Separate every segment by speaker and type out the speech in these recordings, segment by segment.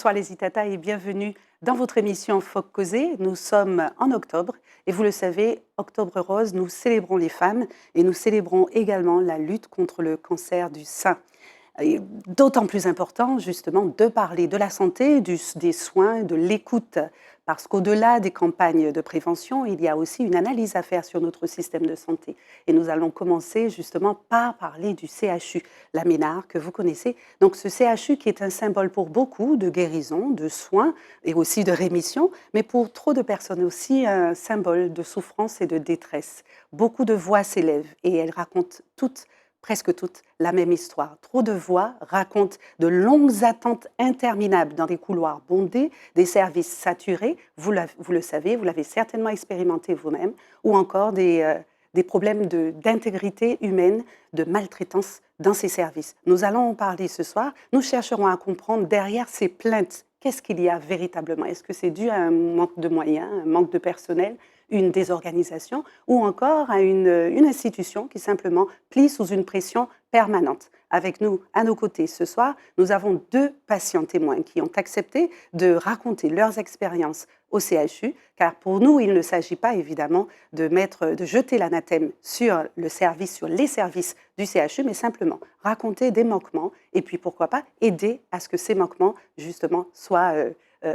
Speaker 1: Bonsoir les Itata et bienvenue dans votre émission Faut causer. Nous sommes en octobre et vous le savez, Octobre Rose, nous célébrons les femmes et nous célébrons également la lutte contre le cancer du sein. Et d'autant plus important, justement, de parler de la santé, des soins, de l'écoute, parce qu'au-delà des campagnes de prévention, il y a aussi une analyse à faire sur notre système de santé. Et nous allons commencer justement par parler du CHU, la Ménard, que vous connaissez. Donc ce CHU qui est un symbole pour beaucoup de guérison, de soins et aussi de rémission, mais pour trop de personnes aussi un symbole de souffrance et de détresse. Beaucoup de voix s'élèvent et elles racontent toutes presque toutes la même histoire. Trop de voix racontent de longues attentes interminables dans des couloirs bondés, des services saturés, vous le savez, vous l'avez certainement expérimenté vous-même, ou encore des problèmes d'intégrité humaine, de maltraitance dans ces services. Nous allons en parler ce soir. Nous chercherons à comprendre derrière ces plaintes, qu'est-ce qu'il y a véritablement? Est-ce que c'est dû à un manque de moyens, un manque de personnel, une désorganisation ou encore à une institution qui simplement plie sous une pression permanente. Avec nous, à nos côtés ce soir, nous avons deux patients témoins qui ont accepté de raconter leurs expériences au CHU, car pour nous, il ne s'agit pas évidemment de jeter l'anathème sur le service, sur les services du CHU, mais simplement raconter des manquements et puis pourquoi pas aider à ce que ces manquements justement soient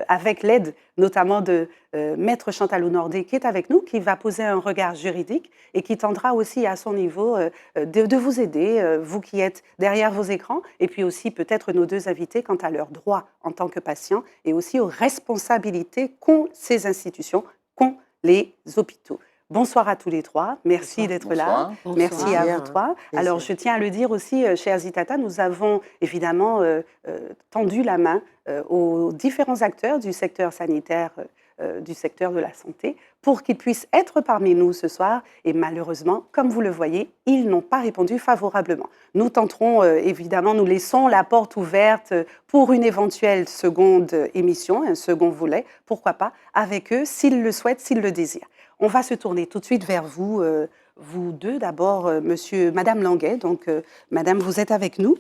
Speaker 1: avec l'aide notamment de Maître Chantal Hounordé qui est avec nous, qui va poser un regard juridique et qui tendra aussi à son niveau de vous aider, vous qui êtes derrière vos écrans, et puis aussi peut-être nos deux invités quant à leurs droits en tant que patients et aussi aux responsabilités qu'ont ces institutions, qu'ont les hôpitaux. Bonsoir à tous les trois, merci d'être là.
Speaker 2: Bonsoir.
Speaker 1: Merci à vous
Speaker 2: Plaisir.
Speaker 1: trois. Alors je tiens à le dire aussi, chers Zitata, nous avons évidemment tendu la main aux différents acteurs du secteur sanitaire, du secteur de la santé, pour qu'ils puissent être parmi nous ce soir. Et malheureusement, comme vous le voyez, ils n'ont pas répondu favorablement. Nous tenterons, évidemment, nous laissons la porte ouverte pour une éventuelle seconde émission, un second volet, pourquoi pas, avec eux, s'ils le souhaitent, s'ils le désirent. On va se tourner tout de suite vers vous, vous deux. D'abord, Madame Languet. Donc, Madame, vous êtes avec nous.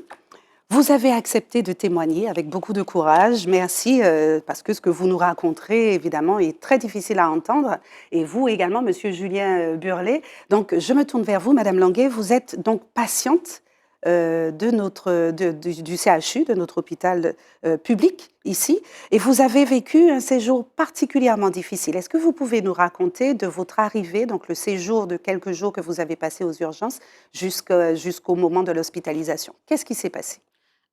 Speaker 1: Vous avez accepté de témoigner avec beaucoup de courage. Merci, parce que ce que vous nous raconterez, évidemment, est très difficile à entendre. Et vous également, Monsieur Julien Burlet. Donc, je me tourne vers vous, Madame Languet. Vous êtes donc patiente du CHU, de notre hôpital public ici, et vous avez vécu un séjour particulièrement difficile. Est-ce que vous pouvez nous raconter de votre arrivée, donc le séjour de quelques jours que vous avez passé aux urgences jusqu'au moment de l'hospitalisation? Qu'est-ce qui s'est passé?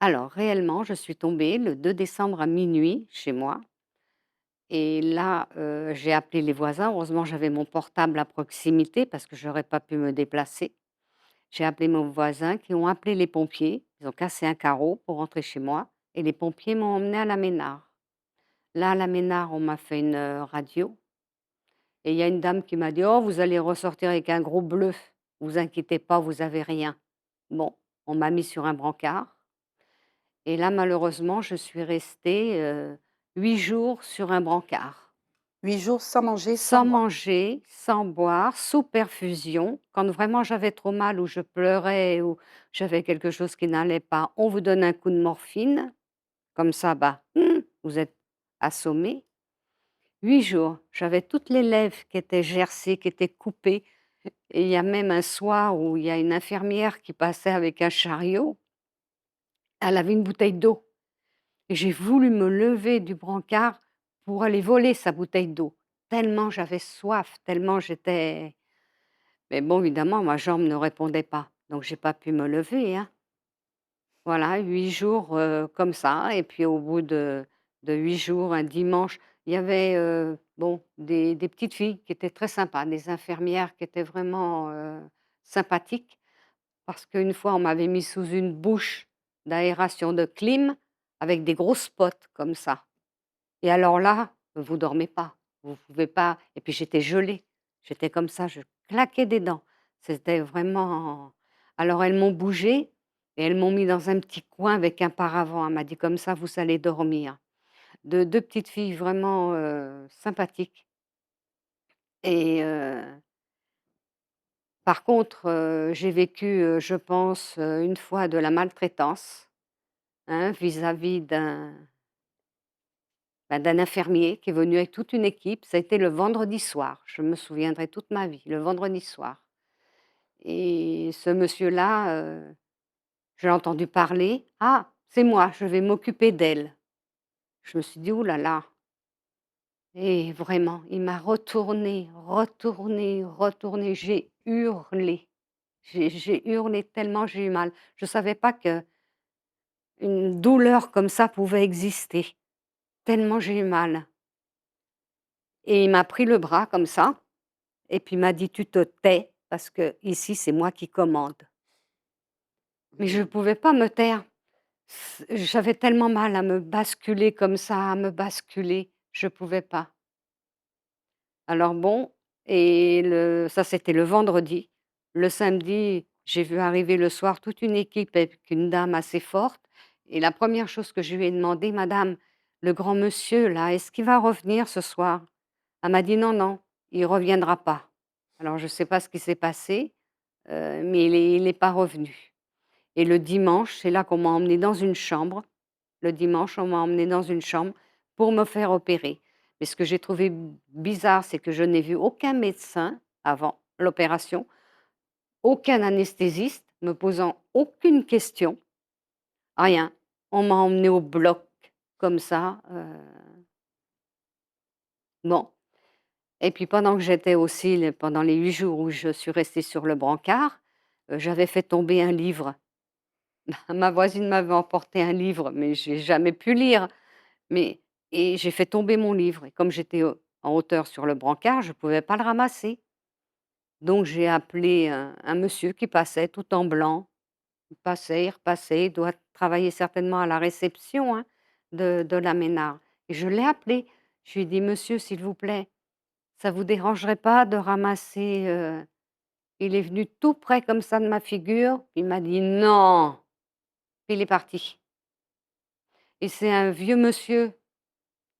Speaker 2: Alors réellement, je suis tombée le 2 décembre à minuit chez moi et là, j'ai appelé les voisins. Heureusement, j'avais mon portable à proximité parce que j'aurais pas pu me déplacer. J'ai appelé mon voisin qui ont appelé les pompiers. Ils ont cassé un carreau pour rentrer chez moi et les pompiers m'ont emmenée à la Ménard. Là, à la Ménard, on m'a fait une, radio et il y a une dame qui m'a dit: «Oh, vous allez ressortir avec un gros bleu. Vous inquiétez pas, vous avez rien». Bon, on m'a mis sur un brancard. Et là, malheureusement, je suis restée, 8 jours sur un brancard,
Speaker 1: 8 jours sans manger, sans
Speaker 2: sans
Speaker 1: boire.
Speaker 2: manger, sans boire, sous perfusion. Quand vraiment j'avais trop mal ou je pleurais ou j'avais quelque chose qui n'allait pas, on vous donne un coup de morphine, comme ça, bah, vous êtes assommé. 8 jours, j'avais toutes les lèvres qui étaient gercées, qui étaient coupées et il y a même un soir où il y a une infirmière qui passait avec un chariot, elle avait une bouteille d'eau. Et j'ai voulu me lever du brancard pour aller voler sa bouteille d'eau, tellement j'avais soif, tellement j'étais mais bon, évidemment, ma jambe ne répondait pas, donc j'ai pas pu me lever, hein. Voilà, 8 jours, comme ça et puis au bout de 8 jours, un dimanche, il y avait, bon, des petites filles qui étaient très sympas, des infirmières qui étaient vraiment, sympathiques parce qu'une fois, on m'avait mis sous une bouche d'aération de clim avec des gros spots comme ça. Et alors là, vous dormez pas, vous pouvez pas et puis j'étais gelée, j'étais comme ça, je claquais des dents. C'était vraiment alors elles m'ont bougée et elles m'ont mis dans un petit coin avec un paravent. Elle m'a dit: «Comme ça, vous allez dormir». De 2 petites filles vraiment, sympathiques et par contre, j'ai vécu, je pense, une fois de la maltraitance, hein, vis-à-vis d'un d'un infirmier qui est venu avec toute une équipe. Ça a été le vendredi soir, je me souviendrai toute ma vie, le vendredi soir et ce monsieur-là, je l'ai entendu parler: «Ah, c'est moi, je vais m'occuper d'elle». Je me suis dit: «Ouh là là». Et vraiment, il m'a retourné, retourné, retourné. J'ai hurlé. J'ai hurlé tellement j'ai eu mal. Je ne savais pas qu'une douleur comme ça pouvait exister, tellement j'ai eu mal et il m'a pris le bras comme ça et puis il m'a dit: «Tu te tais parce que ici c'est moi qui commande». Mais je ne pouvais pas me taire. J'avais tellement mal à me basculer comme ça, à me basculer, je ne pouvais pas. Alors bon et le ça c'était le vendredi. Le samedi, j'ai vu arriver le soir toute une équipe avec une dame assez forte et la première chose que je lui ai demandé: «Madame, le grand monsieur là, est-ce qu'il va revenir ce soir?» Elle m'a dit: «Non, non, il reviendra pas». Alors je ne sais pas ce qui s'est passé, mais il est pas revenu et le dimanche, c'est là qu'on m'a emmenée dans une chambre. Le dimanche, on m'a emmenée dans une chambre pour me faire opérer. Mais ce que j'ai trouvé bizarre, c'est que je n'ai vu aucun médecin avant l'opération, aucun anesthésiste me posant aucune question, rien. On m'a emmenée au bloc comme ça, bon et puis pendant que j'étais aussi pendant les 8 jours où je suis restée sur le brancard, j'avais fait tomber un livre. Ma voisine m'avait emporté un livre, mais j'ai jamais pu lire. Mais et j'ai fait tomber mon livre et comme j'étais, en hauteur sur le brancard, je ne pouvais pas le ramasser. Donc j'ai appelé un monsieur qui passait tout en blanc. Il repassait, il doit travailler certainement à la réception, hein, de la Ménard et je l'ai appelé. Je lui ai dit: «Monsieur, s'il vous plaît, ça vous dérangerait pas de ramasser, il est venu tout près comme ça de ma figure, il m'a dit: «Non», puis il est parti et c'est un vieux monsieur.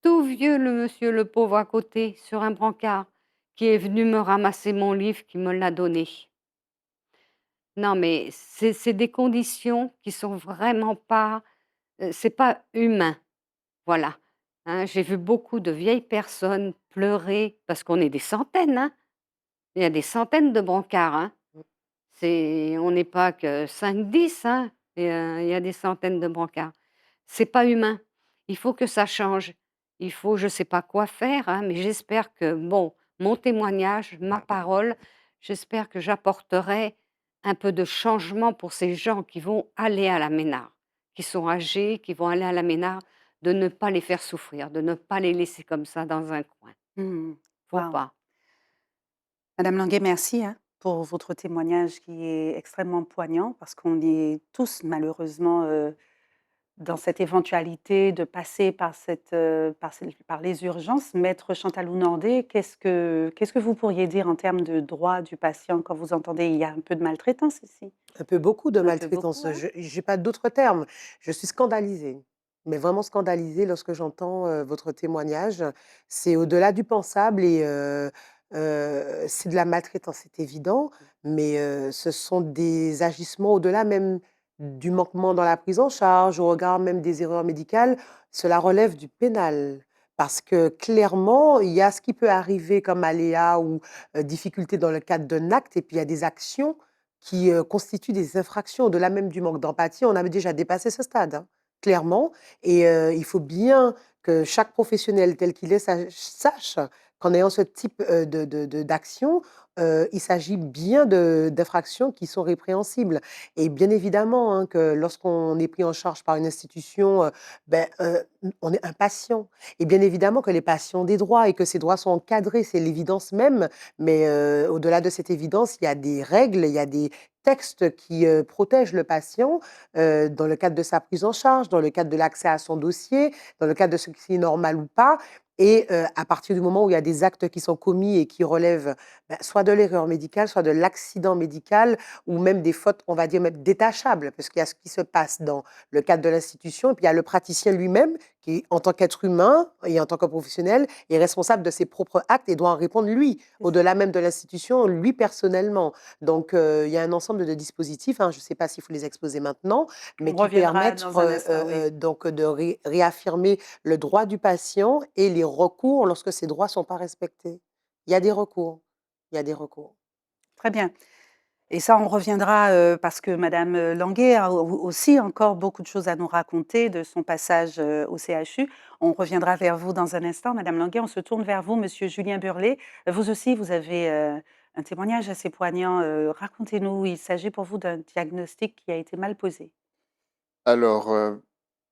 Speaker 2: Tout vieux le monsieur, le pauvre à côté, sur un brancard, qui est venu me ramasser mon livre, qui me l'a donné. Non, mais c'est des conditions qui sont vraiment pas, c'est pas humain, voilà, hein. J'ai vu beaucoup de vieilles personnes pleurer parce qu'on est des centaines, hein. Il y a des centaines de brancards, hein. On n'est pas que 5, 10, hein. Il y a des centaines de brancards. C'est pas humain. Il faut que ça change. Il faut je ne sais pas quoi faire, hein, mais j'espère que bon, mon témoignage, ma parole, j'espère que j'apporterai un peu de changement pour ces gens qui vont aller à la Ménard, qui sont âgés, qui vont aller à la Ménard, de ne pas les faire souffrir, de ne pas les laisser comme ça dans un coin.
Speaker 1: Mmh.
Speaker 2: Faut
Speaker 1: Waouh!
Speaker 2: pas.
Speaker 1: Madame Languet, merci, hein, pour votre témoignage qui est extrêmement poignant parce qu'on est tous malheureusement, dans cette éventualité de passer par par les urgences. Maître Chantalou Nordet, qu'est-ce que vous pourriez dire en termes de droits du patient quand vous entendez il y a un peu de maltraitance ici?
Speaker 3: Un peu beaucoup de
Speaker 1: Un peu
Speaker 3: maltraitance,
Speaker 1: beaucoup, hein?
Speaker 3: je j'ai pas d'autres termes. Je suis scandalisée, mais vraiment scandalisée lorsque j'entends, votre témoignage. C'est au-delà du pensable et c'est de la maltraitance, c'est évident, mais ce sont des agissements au-delà même du manquement dans la prise en charge, au regard même des erreurs médicales. Cela relève du pénal parce que clairement, il y a ce qui peut arriver comme aléa ou difficulté dans le cadre d'un acte et puis il y a des actions qui, constituent des infractions. Au-delà même du manque d'empathie, on avait déjà dépassé ce stade, hein, clairement et il faut bien que chaque professionnel tel qu'il est sache qu'en ayant ce type, d'action, il s'agit bien d'infractions qui sont répréhensibles et bien évidemment, hein, que lorsqu'on est pris en charge par une institution, on est un patient et bien évidemment que les patients ont des droits et que ces droits sont encadrés, c'est l'évidence même mais au-delà de cette évidence, il y a des règles, il y a des textes qui, protègent le patient, dans le cadre de sa prise en charge, dans le cadre de l'accès à son dossier, dans le cadre de ce qui est normal ou pas et à partir du moment où il y a des actes qui sont commis et qui relèvent, soit de l'erreur médicale, soit de l'accident médical ou même des fautes, on va dire même détachables. Parce qu'il y a ce qui se passe dans le cadre de l'institution et puis il y a le praticien lui-même qui, en tant qu'être humain et en tant que professionnel, est responsable de ses propres actes et doit en répondre lui,
Speaker 1: C'est ça.
Speaker 3: au-delà même de l'institution, lui personnellement. Donc, il y a un ensemble de dispositifs, hein, je ne sais pas s'il faut les exposer maintenant, mais
Speaker 1: On
Speaker 3: qui
Speaker 1: reviendra
Speaker 3: permettent
Speaker 1: dans un instant, oui.
Speaker 3: donc de réaffirmer le droit du patient et les recours lorsque ces droits ne sont pas respectés. Il y a des recours. Il y a des recours.
Speaker 1: Très bien. Et ça, on reviendra parce que Madame Languet a aussi encore beaucoup de choses à nous raconter de son passage au CHU. On reviendra vers vous dans un instant, Madame Languet. On se tourne vers vous, Monsieur Julien Burlet. Vous aussi, vous avez un témoignage assez poignant. Racontez-nous. Il s'agit pour vous d'un diagnostic qui a été mal posé.
Speaker 4: Alors,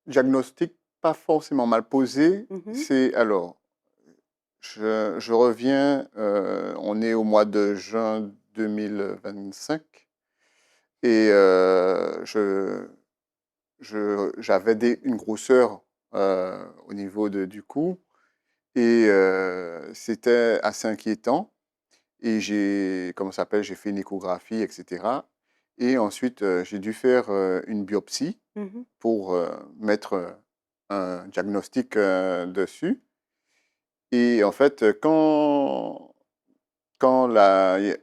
Speaker 4: diagnostic pas forcément mal posé.
Speaker 1: Mhm,
Speaker 4: C'est alors, je reviens, on est au mois de juin 2025 et j'avais une grosseur au niveau du cou et c'était assez inquiétant. Et comment ça s'appelle, j'ai fait une échographie, etc. Et ensuite, j'ai dû faire une biopsie
Speaker 1: mhm,
Speaker 4: pour mettre un diagnostic dessus. Et en fait, quand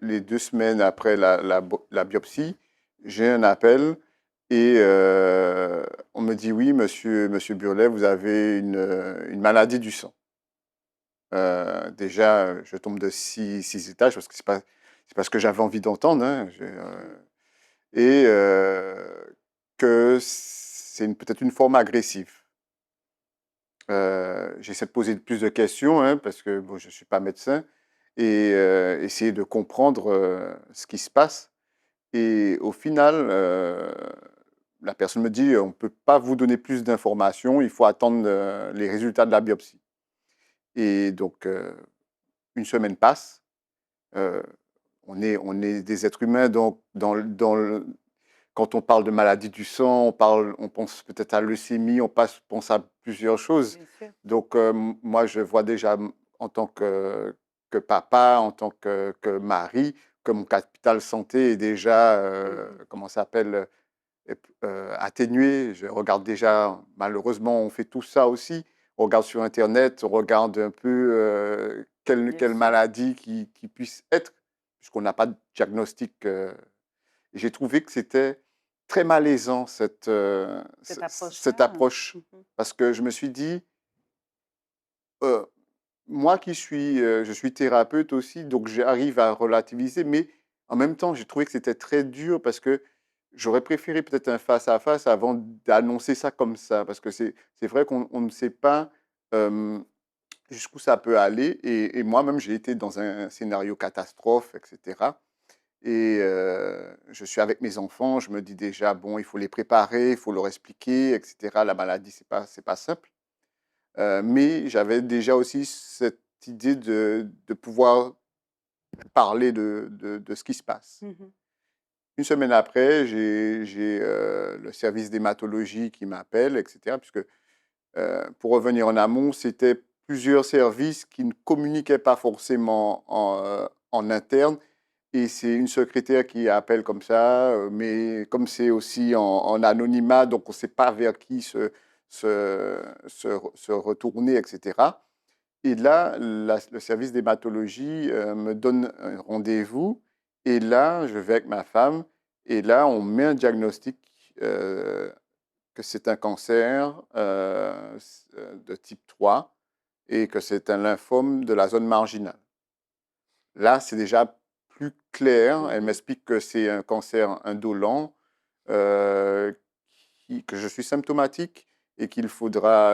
Speaker 4: les 2 semaines après la biopsie, j'ai un appel et on me dit, oui, monsieur Burlet, vous avez une maladie du sang. Déjà, je tombe de six étages parce que c'est pas ce que j'avais envie d'entendre, hein. Et que c'est peut-être une forme agressive. J'essaie de poser plus de questions, hein, parce que bon, je ne suis pas médecin, et essayer de comprendre ce qui se passe. Et au final, la personne me dit, on ne peut pas vous donner plus d'informations, il faut attendre les résultats de la biopsie. Et donc, une semaine passe. Euh, on est des êtres humains, donc quand on parle de maladie du sang, on pense peut-être à leucémie, pense à plusieurs choses.
Speaker 1: bien sûr.
Speaker 4: Donc, moi, je vois déjà en tant que papa, en tant que mari, que mon capital santé est déjà,
Speaker 1: Mhm,
Speaker 4: comment ça s'appelle, atténué. Je regarde déjà, malheureusement, on fait tout ça aussi. On regarde sur Internet, on regarde un peu
Speaker 1: bien
Speaker 4: quelle
Speaker 1: sûr.
Speaker 4: maladie qui puisse être, puisqu'on n'a pas de diagnostic. J'ai trouvé que c'était très malaisant,
Speaker 1: Cette
Speaker 4: cette
Speaker 1: approche-là.
Speaker 4: approche,
Speaker 1: Mhm,
Speaker 4: parce que je me suis dit, euh, moi je suis thérapeute aussi, donc j'arrive à relativiser, mais en même temps, j'ai trouvé que c'était très dur parce que j'aurais préféré peut-être un face-à-face avant d'annoncer ça comme ça, parce que c'est vrai qu'on ne sait pas euh, jusqu'où ça peut aller. Et moi-même, j'ai été dans un scénario catastrophe, etc. Et je suis avec mes enfants, je me dis déjà, bon, il faut les préparer, il faut leur expliquer, etc. La maladie, c'est pas simple. Mais j'avais déjà aussi cette idée de pouvoir parler de ce qui se passe.
Speaker 1: mhm.
Speaker 4: Une semaine après, j'ai le service d'hématologie qui m'appelle, etc. Puisque, pour revenir en amont, c'était plusieurs services qui ne communiquaient pas forcément en interne. Et c'est une secrétaire qui appelle comme ça, mais comme c'est aussi en anonymat, donc on ne sait pas vers qui se retourner, etc. Et là, le service d'hématologie me donne un rendez-vous. Et là, je vais avec ma femme. Et là, on met un diagnostic que c'est un cancer de type 3 et que c'est un lymphome de la zone marginale. Là, c'est déjà plus clair. Elle
Speaker 1: Mhm.
Speaker 4: m'explique que c'est un cancer indolent, euh, que je suis symptomatique et qu'il faudra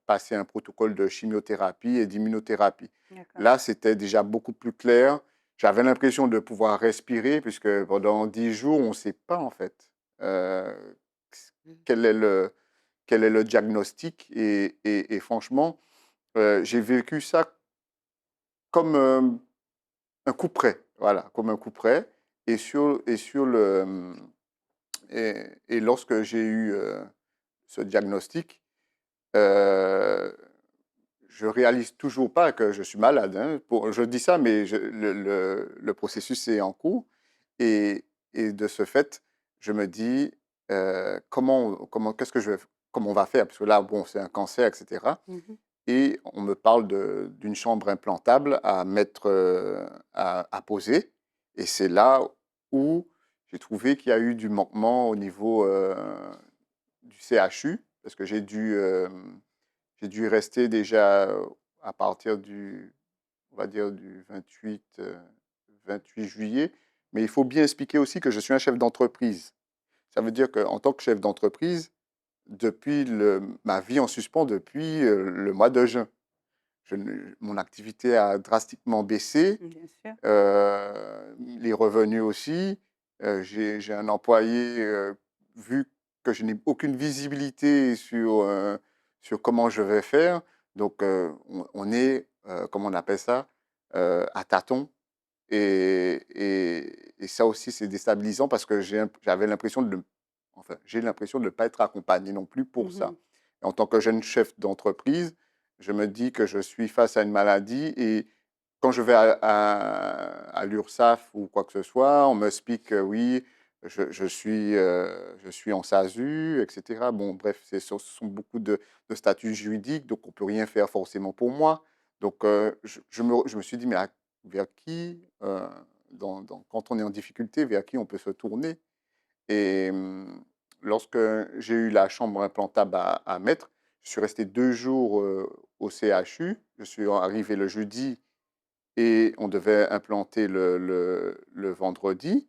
Speaker 4: passer un protocole de chimiothérapie et d'immunothérapie.
Speaker 1: D'accord.
Speaker 4: Là, c'était déjà beaucoup plus clair. J'avais l'impression de pouvoir respirer puisque pendant 10 jours, on ne sait pas en fait euh, quel est quel est le diagnostic. Et franchement, j'ai vécu ça comme un coup près, voilà, comme un coup près. Et lorsque j'ai eu ce diagnostic, euh, je réalise toujours pas que je suis malade, hein. Je dis ça, mais le processus est en cours. Et, et de ce fait, je me dis, qu'est-ce que je vais, comment on va faire, parce que là, bon, c'est un cancer, etc.
Speaker 1: Mhm.
Speaker 4: Et on me parle d'une chambre implantable à mettre, à poser. Et c'est là où j'ai trouvé qu'il y a eu du manquement au niveau du CHU, parce que j'ai dû y rester déjà à partir du, on va dire, du 28 juillet. Mais il faut bien expliquer aussi que je suis un chef d'entreprise. Ça veut dire qu'en tant que chef d'entreprise, ma vie en suspens depuis le mois de juin. Mon activité a drastiquement baissé,
Speaker 1: Bien sûr.
Speaker 4: les revenus aussi. J'ai un employé, vu que je n'ai aucune visibilité sur comment je vais faire. Donc, on est, comment on appelle ça, à tâtons. Et ça aussi, c'est déstabilisant parce que j'avais l'impression enfin, j'ai l'impression de ne pas être accompagné non plus pour ça.
Speaker 1: Mhm.
Speaker 4: En tant que jeune chef d'entreprise, je me dis que je suis face à une maladie et quand je vais à l'URSSAF ou quoi que ce soit, on me explique que oui, je suis en SASU, etc. Bon, bref, ce sont beaucoup de statuts juridiques, donc on ne peut rien faire forcément pour moi. Donc, je me suis dit, mais vers qui, quand on est en difficulté, vers qui on peut se tourner? Et lorsque j'ai eu la chambre implantable à mettre, je suis resté 2 jours au CHU. Je suis arrivé le jeudi et on devait implanter le vendredi.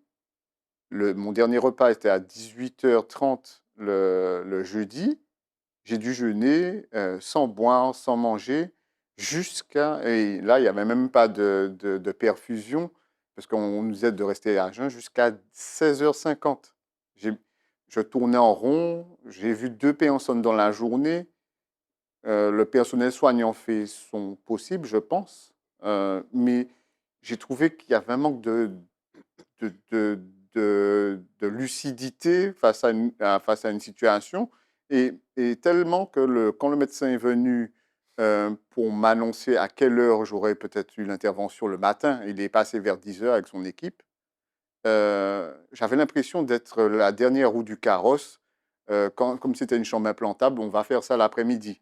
Speaker 4: Mon dernier repas était à 18h30 le jeudi. J'ai dû jeûner sans boire, sans manger, et là, il n'y avait même pas de perfusion, parce qu'on nous aide de rester à jeun jusqu'à 16h50. J'ai, je tournais en rond, j'ai vu 2 personnes dans la journée. Le personnel soignant fait son possible, je pense, mais j'ai trouvé qu'il y avait un manque de, de, de lucidité face à une situation. Et tellement que quand le médecin est venu pour m'annoncer à quelle heure j'aurais peut-être eu l'intervention le matin, il est passé vers 10h avec son équipe, j'avais l'impression d'être la dernière roue du carrosse. Comme c'était une chambre implantable, on va faire ça l'après-midi.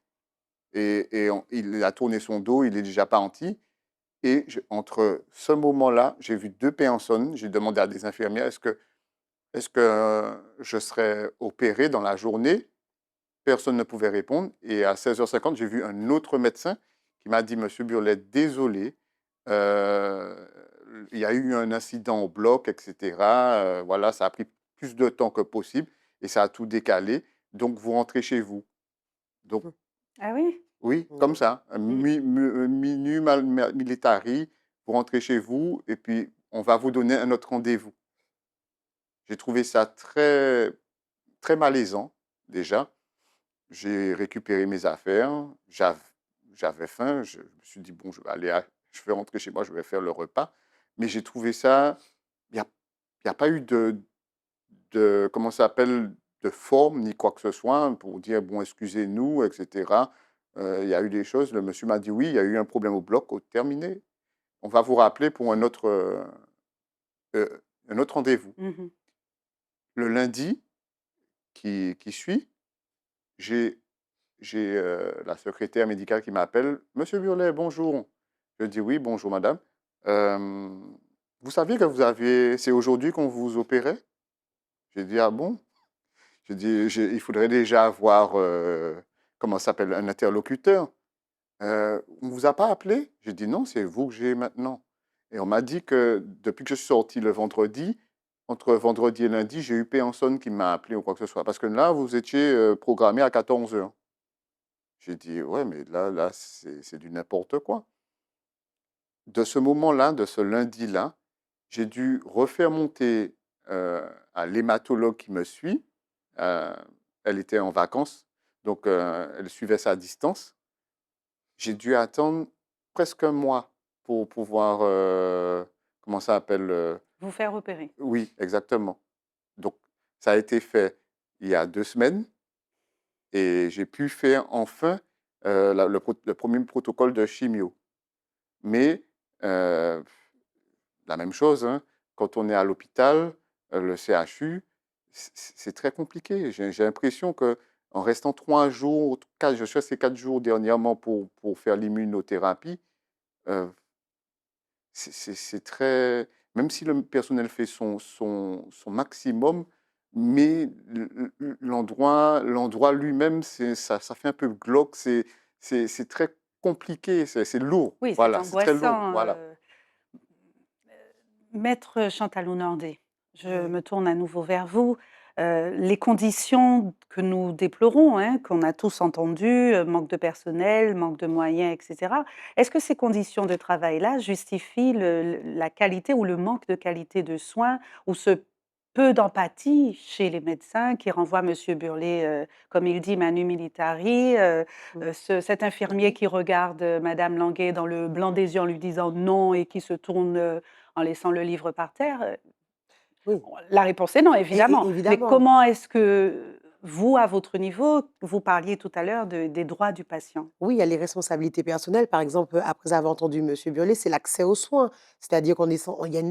Speaker 4: Il a tourné son dos, il est déjà parti. Et entre ce moment-là, j'ai vu 2 personnes. J'ai demandé à des infirmières, est-ce que je serais opéré dans la journée? Personne ne pouvait répondre. Et à 16h50, j'ai vu un autre médecin qui m'a dit, Monsieur Burlet, désolé, euh, il y a eu un incident au bloc, etc. Voilà, ça a pris plus de temps que possible et ça a tout décalé. Donc, vous rentrez chez vous. Donc,
Speaker 1: Ah oui?
Speaker 4: oui, comme
Speaker 3: Mmh.
Speaker 4: ça,
Speaker 1: Mm.
Speaker 4: minu militari, vous rentrez chez vous et puis on va vous donner un autre rendez-vous. J'ai trouvé ça très, très malaisant, déjà. J'ai récupéré mes affaires, j'avais faim, je me suis dit, bon, je vais rentrer chez moi, je vais faire le repas. Mais j'ai trouvé ça, il n'y a, il y a pas eu comment ça s'appelle, de forme ni quoi que ce soit pour dire, bon, excusez-nous, etc. Il y a eu des choses, le monsieur m'a dit, oui, il y a eu un problème au bloc, terminé. On va vous rappeler pour un autre rendez-vous.
Speaker 1: Mhm.
Speaker 4: Le lundi qui suit, j'ai la secrétaire médicale qui m'appelle. Monsieur Burlet, bonjour. Je dis oui, bonjour madame. Euh, vous saviez que c'est aujourd'hui qu'on vous opérait? J'ai dit ah bon? Je dis il faudrait déjà avoir, comment ça s'appelle, un interlocuteur. On ne vous a pas appelé? J'ai dit non, c'est vous que j'ai maintenant. Et on m'a dit que depuis que je suis sorti le vendredi, entre vendredi et lundi, j'ai eu personne qui m'a appelé ou quoi que ce soit. Parce que là, vous étiez programmé à 14h. J'ai dit, ouais, mais là, c'est du n'importe quoi. De ce moment-là, de ce lundi-là, j'ai dû refaire monter à l'hématologue qui me suit. Euh, Elle était en vacances, donc elle suivait ça à distance. J'ai dû attendre presque un mois pour pouvoir, comment ça s'appelle
Speaker 1: Vous faire opérer.
Speaker 4: oui, exactement. Donc, ça a été fait il y a 2 semaines et j'ai pu faire enfin le premier protocole de chimio. Mais euh, la même chose, hein, quand on est à l'hôpital, le CHU, c'est très compliqué. J'ai l'impression que en restant 3 jours, je suis resté 4 jours dernièrement pour faire l'immunothérapie. euh, c'est très. Même si le personnel fait son maximum, mais l'endroit lui-même, ça fait un peu glauque, c'est très compliqué, c'est lourd.
Speaker 1: Oui, c'est
Speaker 4: Voilà, c'est très lourd.
Speaker 1: angoissant.
Speaker 4: Voilà.
Speaker 1: Maître Chantal Honoré, je
Speaker 3: Oui.
Speaker 1: me tourne à nouveau vers vous. Les conditions que nous déplorons, hein, qu'on a tous entendues, manque de personnel, manque de moyens, etc. Est-ce que ces conditions de travail-là justifient la qualité ou le manque de qualité de soins ou ce peu d'empathie chez les médecins qui renvoient Monsieur Burlet, comme il dit, manu militari,
Speaker 3: Mmh.
Speaker 1: cet infirmier qui regarde Madame Languet dans le blanc des yeux en lui disant non et qui se tourne en laissant le livre par terre?
Speaker 3: Oui,
Speaker 1: La réponse est non, évidemment. Mais
Speaker 3: évidemment.
Speaker 1: comment est-ce que vous, à votre niveau, vous parliez tout à l'heure des droits du patient?
Speaker 3: Oui, il y a les responsabilités personnelles. Par exemple, après avoir entendu Monsieur Burlet, c'est l'accès aux soins. C'est-à-dire qu'on est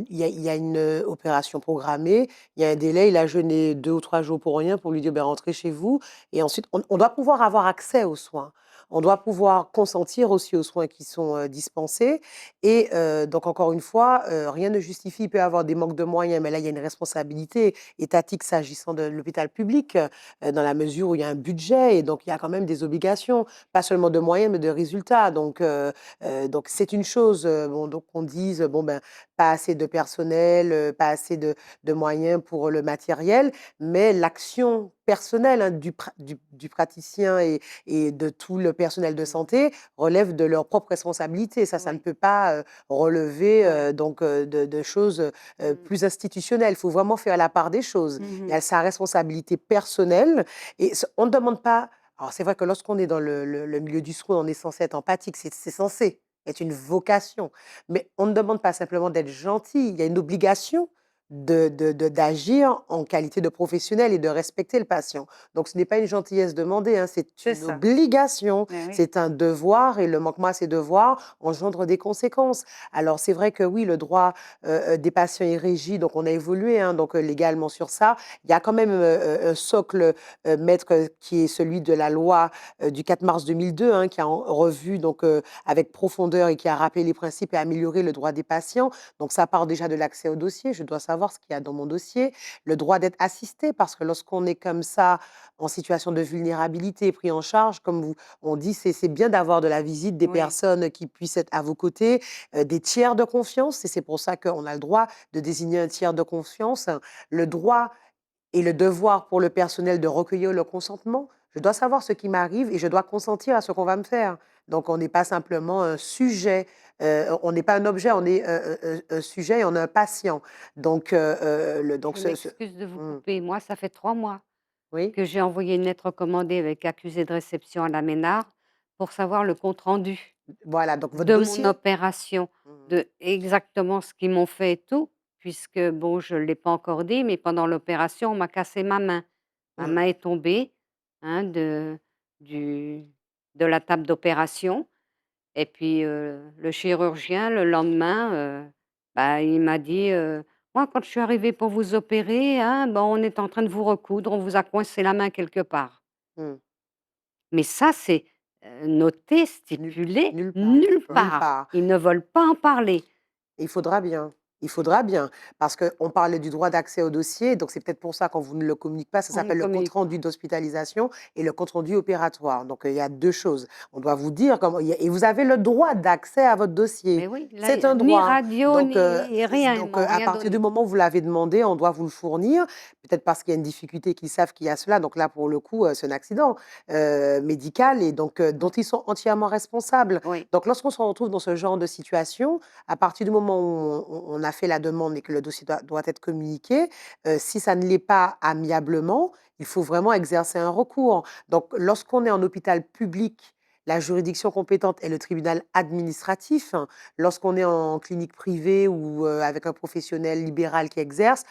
Speaker 3: il y a une opération programmée, il y a un délai, il a jeûné 2 ou 3 jours pour rien, pour lui dire: «Ben, rentrez chez vous», et ensuite on doit pouvoir avoir accès aux soins. On doit pouvoir consentir aussi aux soins qui sont, dispensés, et donc encore une fois, rien ne justifie, il peut y avoir des manques de moyens, mais là, il y a une responsabilité étatique s'agissant de l'hôpital public, dans la mesure où il y a un budget, et donc il y a quand même des obligations, pas seulement de moyens, mais de résultats. Donc c'est une chose, bon, donc qu'on dise, bon, ben, pas assez de personnel, pas assez de moyens pour le matériel, mais l'action personnelle, hein, du praticien et de tout le personnel de santé relève de leur propre responsabilité. Ça ne
Speaker 1: Oui,
Speaker 3: peut pas, relever,
Speaker 1: oui.
Speaker 3: donc de choses,
Speaker 1: Mmh.
Speaker 3: plus institutionnelles. Il faut vraiment faire la part des choses. Il y
Speaker 1: Mmh.
Speaker 3: a sa responsabilité personnelle, et on ne demande pas. Alors c'est vrai que lorsqu'on est dans le milieu du soin, on est censé être empathique, c'est censé être une vocation. Mais on ne demande pas simplement d'être gentil, il y a une obligation d'agir en qualité de professionnel et de respecter le patient. Donc ce n'est pas une gentillesse demandée, hein, c'est
Speaker 1: C'est
Speaker 3: une
Speaker 1: ça.
Speaker 3: obligation,
Speaker 1: Eh oui.
Speaker 3: c'est un devoir, et le manquement à ces devoirs engendre des conséquences. Alors c'est vrai que oui, le droit, des patients est régi, donc on a évolué, hein, donc légalement sur ça. Il y a quand même, un socle, maître, qui est celui de la loi, du 4 mars 2002, hein, qui a revu, donc avec profondeur, et qui a rappelé les principes et amélioré le droit des patients. Donc ça part déjà de l'accès au dossier, je dois savoir ce qu'il y a dans mon dossier, le droit d'être assisté, parce que lorsqu'on est comme ça, en situation de vulnérabilité, pris en charge, comme on dit, c'est bien d'avoir de la visite, des
Speaker 1: Oui.
Speaker 3: personnes qui puissent être à vos côtés, des tiers de confiance, et c'est pour ça qu'on a le droit de désigner un tiers de confiance, le droit et le devoir pour le personnel de recueillir le consentement. Je dois savoir ce qui m'arrive et je dois consentir à ce qu'on va me faire. Donc on n'est pas simplement un sujet, on n'est pas un objet, on est un sujet, et on est un patient. Donc
Speaker 2: Je m'excuse de vous
Speaker 3: Mmh,
Speaker 2: couper. Moi, ça fait 3 mois
Speaker 3: oui,
Speaker 2: que j'ai envoyé une lettre recommandée avec accusé de réception à la Ménard pour savoir le compte-rendu
Speaker 3: voilà, donc votre
Speaker 2: de mon
Speaker 3: dossier.
Speaker 2: opération,
Speaker 3: Mmh,
Speaker 2: de exactement ce qu'ils m'ont fait et tout, puisque bon, je ne l'ai pas encore dit, mais pendant l'opération, on m'a cassé ma main. Ma
Speaker 3: mmh,
Speaker 2: main est tombée, hein, du de la table d'opération, et puis, le chirurgien, le lendemain, bah, il m'a dit: «Moi, quand je suis arrivé pour vous opérer, hein, bon, on est en train de vous recoudre, on vous a coincé la main quelque part».
Speaker 3: mmh.
Speaker 2: Mais ça, c'est, noté,
Speaker 3: Nulle,
Speaker 2: stipulé
Speaker 3: nulle part,
Speaker 2: nulle
Speaker 3: nulle
Speaker 2: part.
Speaker 3: part.
Speaker 2: Ils ne veulent pas en parler.
Speaker 3: Il faudra bien. Il faudra bien, parce qu'on parlait du droit d'accès au dossier, donc c'est peut-être pour ça qu'on vous ne le communique pas. Ça
Speaker 2: On ne
Speaker 3: s'appelle le compte
Speaker 2: communique
Speaker 3: rendu
Speaker 2: pas.
Speaker 3: d'hospitalisation et le compte rendu opératoire. Donc il y a 2 choses. On doit vous dire comment, et vous avez le droit d'accès à votre dossier.
Speaker 2: Mais oui, là,
Speaker 3: C'est un
Speaker 2: ni
Speaker 3: droit.
Speaker 2: radio,
Speaker 3: Donc
Speaker 2: ni rien, ils m'ont
Speaker 3: à
Speaker 2: rien
Speaker 3: partir du
Speaker 2: donné.
Speaker 3: moment où vous l'avez demandé, on doit vous le fournir. Peut-être parce qu'il y a une difficulté, qu'ils savent qu'il y a cela. Donc là, pour le coup, c'est un accident, médical, et donc dont
Speaker 2: Mmh,
Speaker 3: ils sont entièrement responsables.
Speaker 2: oui.
Speaker 3: Donc lorsqu'on se retrouve dans ce genre de situation, à partir du moment où on a fait la demande et que le dossier doit être communiqué, si ça ne l'est pas amiablement, il faut vraiment exercer un recours. Donc lorsqu'on est en hôpital public, la juridiction compétente est le tribunal administratif. Lorsqu'on est en clinique privée ou avec un professionnel libéral qui exerce,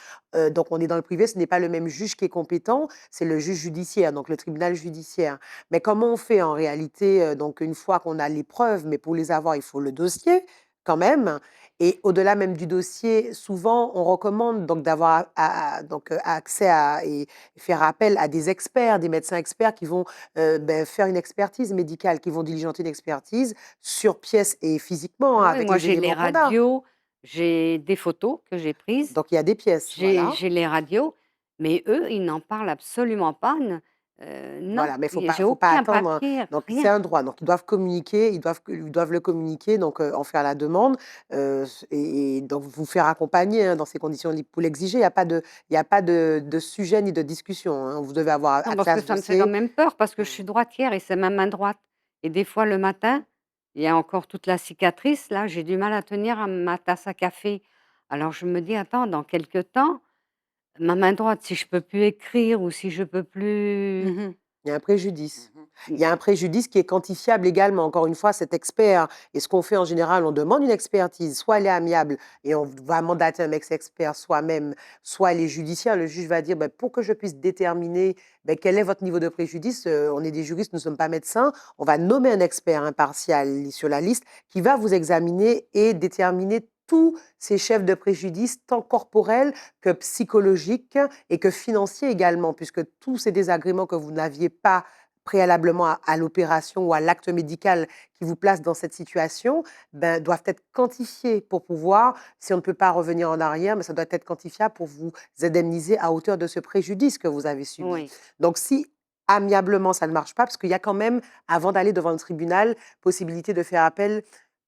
Speaker 3: donc on est dans le privé, ce n'est pas le même juge qui est compétent, c'est le juge judiciaire, donc le tribunal judiciaire. Mais comment on fait en réalité, donc une fois qu'on a les preuves, mais pour les avoir, il faut le dossier. quand même. Et au-delà même du dossier, souvent, on recommande donc d'avoir accès à et faire appel à des experts, des médecins experts qui vont faire une expertise médicale, qui vont diligenter une expertise sur pièce et physiquement,
Speaker 2: Ah
Speaker 3: hein,
Speaker 2: oui,
Speaker 3: avec
Speaker 2: moi
Speaker 3: les
Speaker 2: j'ai les
Speaker 3: éléments qu'on a.
Speaker 2: radios, j'ai des photos que j'ai prises,
Speaker 3: Donc il y a des pièces, voilà.
Speaker 2: j'ai les radios, mais eux, ils n'en parlent absolument pas, non,
Speaker 3: Voilà, mais
Speaker 2: j'ai
Speaker 3: faut pas
Speaker 2: aucun
Speaker 3: attendre, hein.
Speaker 2: papier,
Speaker 3: Donc c'est
Speaker 2: rien.
Speaker 3: un droit, donc ils doivent communiquer, ils doivent le communiquer, donc en faire la demande, et donc vous faire accompagner, hein, dans ces conditions li pour l'exiger. Il y a pas de sujet ni de discussion, hein. Vous devez avoir
Speaker 2: Non, parce
Speaker 3: accès à
Speaker 2: que
Speaker 3: ce
Speaker 2: ça me fait quand
Speaker 3: dossier.
Speaker 2: même peur parce que je
Speaker 3: Mmh.
Speaker 2: suis droitière et c'est ma main droite et des fois le matin, il y a encore toute la cicatrice là, j'ai du mal à tenir à ma tasse à café. Alors je me dis: «Attends, dans quelque temps, ma main droite, si je peux plus écrire ou si je peux plus».
Speaker 1: Mmh.
Speaker 3: Il y a un préjudice.
Speaker 4: Mmh.
Speaker 3: Il y a un préjudice qui est quantifiable également. Encore une fois, cet expert et ce qu'on fait en général, on demande une expertise, soit elle est amiable et on va mandater un ex-expert soi-même, soit elle est judiciaire. Le juge va dire: «Beh, pour que je puisse déterminer, beh, quel est votre niveau de préjudice», on est des juristes, nous ne sommes pas médecins, on va nommer un expert impartial sur la liste qui va vous examiner et déterminer tous ces chefs de préjudice, tant corporels que psychologiques et que financiers également, puisque tous ces désagréments que vous n'aviez pas préalablement à l'opération ou à l'acte médical qui vous place dans cette situation, ben, doivent être quantifiés pour pouvoir, si on ne peut pas revenir en arrière, mais ça doit être quantifiable pour vous indemniser à hauteur de ce préjudice que vous avez subi.
Speaker 2: Oui,
Speaker 3: Donc si amiablement ça ne marche pas, parce qu'il y a quand même, avant d'aller devant le tribunal, possibilité de faire appel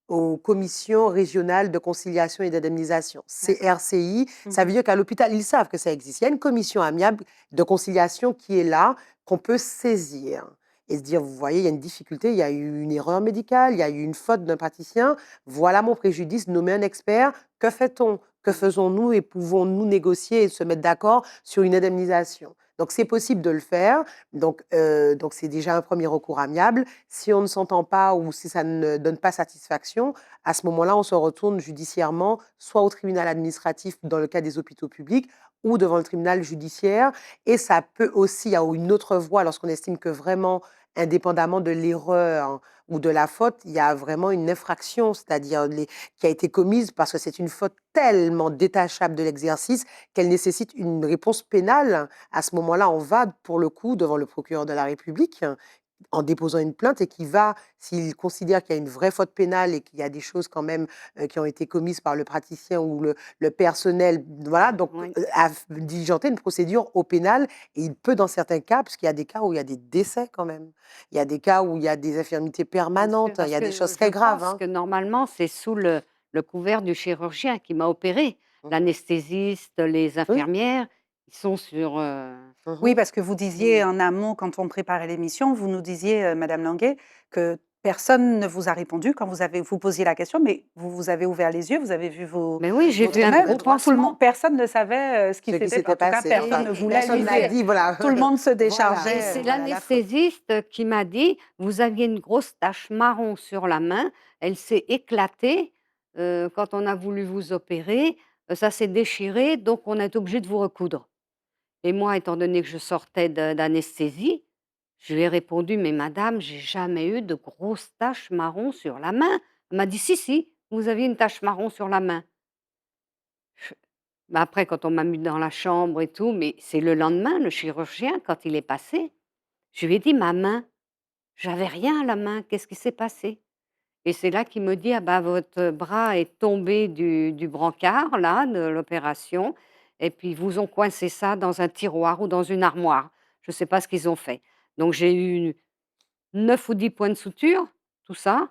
Speaker 3: aux commissions régionales de conciliation et d'indemnisation,
Speaker 1: D'accord.
Speaker 3: CRCI. Ça veut
Speaker 1: Mmh.
Speaker 3: dire qu'à l'hôpital, ils savent que ça existe. Il y a une commission amiable de conciliation qui est là, qu'on peut saisir et se dire, vous voyez, il y a une difficulté, il y a eu une erreur médicale, il y a eu une faute d'un praticien, voilà mon préjudice, nommer un expert, que fait-on? Que
Speaker 1: Mmh.
Speaker 3: faisons-nous et pouvons-nous négocier et se mettre d'accord sur une indemnisation? Donc c'est possible de le faire, donc c'est déjà un premier recours amiable. Si on ne s'entend pas ou si ça ne donne pas satisfaction, à ce moment-là, on se retourne judiciairement, soit au tribunal administratif dans le cas des hôpitaux publics ou devant le tribunal judiciaire. Et ça peut aussi, il y a une autre voie lorsqu'on estime que vraiment, indépendamment de l'erreur ou de la faute, il y a vraiment une infraction, c'est-à-dire qui a été commise parce que c'est une faute tellement détachable de l'exercice qu'elle nécessite une réponse pénale. À ce moment-là, on va pour le coup devant le procureur de la République en déposant une plainte et qui va, s'il considère qu'il y a une vraie faute pénale et qu'il y a des choses quand même qui ont été commises par le praticien ou le personnel, voilà, donc
Speaker 2: oui.
Speaker 3: à diligenter une procédure au pénal. Et il peut, dans certains cas, parce qu'il y a des cas où il y a des décès quand même, il y a des cas où il y a des infirmités
Speaker 2: Bien sûr,
Speaker 3: permanentes, il
Speaker 2: parce
Speaker 3: y a des choses
Speaker 2: que je
Speaker 3: très graves.
Speaker 2: pense
Speaker 3: Hein.
Speaker 2: que normalement, c'est sous le couvert du chirurgien qui m'a opérée.
Speaker 3: Mhm.
Speaker 2: L'anesthésiste, les
Speaker 3: Oui.
Speaker 2: infirmières, ils sont sur,
Speaker 1: Oui,
Speaker 3: Mhm.
Speaker 1: parce que vous disiez en amont, quand on préparait l'émission, vous nous disiez, madame Languet, que personne ne vous a répondu quand vous posiez la question, mais vous avez ouvert les yeux, vous avez vu
Speaker 2: mais oui, j'ai vu
Speaker 1: votre
Speaker 2: un
Speaker 1: mère,
Speaker 2: gros
Speaker 3: droit.
Speaker 1: tout le monde
Speaker 2: pansement
Speaker 1: personne ne savait, ce qui
Speaker 3: Ce qui
Speaker 1: s'était en
Speaker 3: s'était
Speaker 1: tout cas,
Speaker 3: passé,
Speaker 1: personne
Speaker 3: enfin,
Speaker 1: ne
Speaker 2: et
Speaker 1: voulait
Speaker 3: personne
Speaker 2: j'ai
Speaker 1: lui
Speaker 3: n'a
Speaker 2: vu.
Speaker 1: dire.
Speaker 3: dit, voilà,
Speaker 1: Tout le monde se
Speaker 3: voilà,
Speaker 2: Et
Speaker 1: déchargeait,
Speaker 2: c'est
Speaker 3: voilà la faute.
Speaker 2: l'anesthésiste qui m'a dit: «Vous aviez une grosse tache marron sur la main, elle s'est éclatée, quand on a voulu vous opérer, ça s'est déchiré, donc on est obligé de vous recoudre». Et moi, étant donné que je sortais d'anesthésie, je lui ai répondu: «Mais madame, j'ai jamais eu de grosses taches marron sur la main». Elle m'a dit: «Si, si, vous aviez une tache marron sur la main». Bah, après quand on m'a mis dans la chambre et tout, mais c'est le lendemain, le chirurgien, quand il est passé, je lui ai dit: «Ma main». J'avais rien à la main, qu'est-ce qui s'est passé? Et c'est là qu'il me dit: «Ah bah, votre bras est tombé du brancard là, de l'opération et puis ils vous ont coincé ça dans un tiroir ou dans une armoire». Je ne sais pas ce qu'ils ont fait. Donc j'ai eu 9 ou 10 points de suture, tout ça.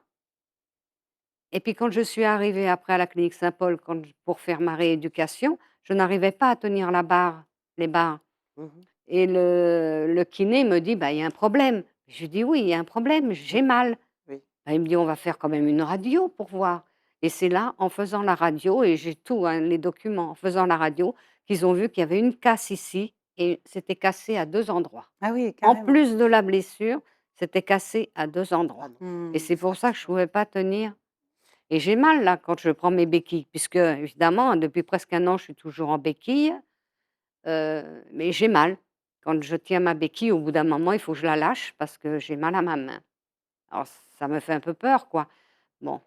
Speaker 2: Et puis quand je suis arrivée après à la clinique Saint-Paul pour faire ma rééducation, je n'arrivais pas à tenir la barre, les barres.
Speaker 3: Mhm.
Speaker 2: Et le kiné me dit: «Bah, il y a un problème». Je lui dis: «Oui, il y a un problème, j'ai mal».
Speaker 3: Oui.
Speaker 2: Bah, il me dit: «On va faire quand même une radio pour voir», et c'est là, en faisant la radio, et j'ai tout, hein, les documents, en faisant la radio, qu'ils ont vu qu'il y avait une casse ici et c'était cassé à 2 endroits.
Speaker 1: Ah oui,
Speaker 2: En
Speaker 1: carrément.
Speaker 2: plus de la blessure, c'était cassé à 2
Speaker 3: Ah
Speaker 2: endroits
Speaker 3: non.
Speaker 2: et
Speaker 1: Mmh.
Speaker 2: c'est pour ça que je ne pouvais pas tenir, et j'ai mal là quand je prends mes béquilles puisque évidemment depuis presque 1 an, je suis toujours en béquille, mais j'ai mal. Quand je tiens ma béquille, au bout d'un moment, il faut que je la lâche parce que j'ai mal à ma main. Alors ça me fait un peu peur, quoi. Bon.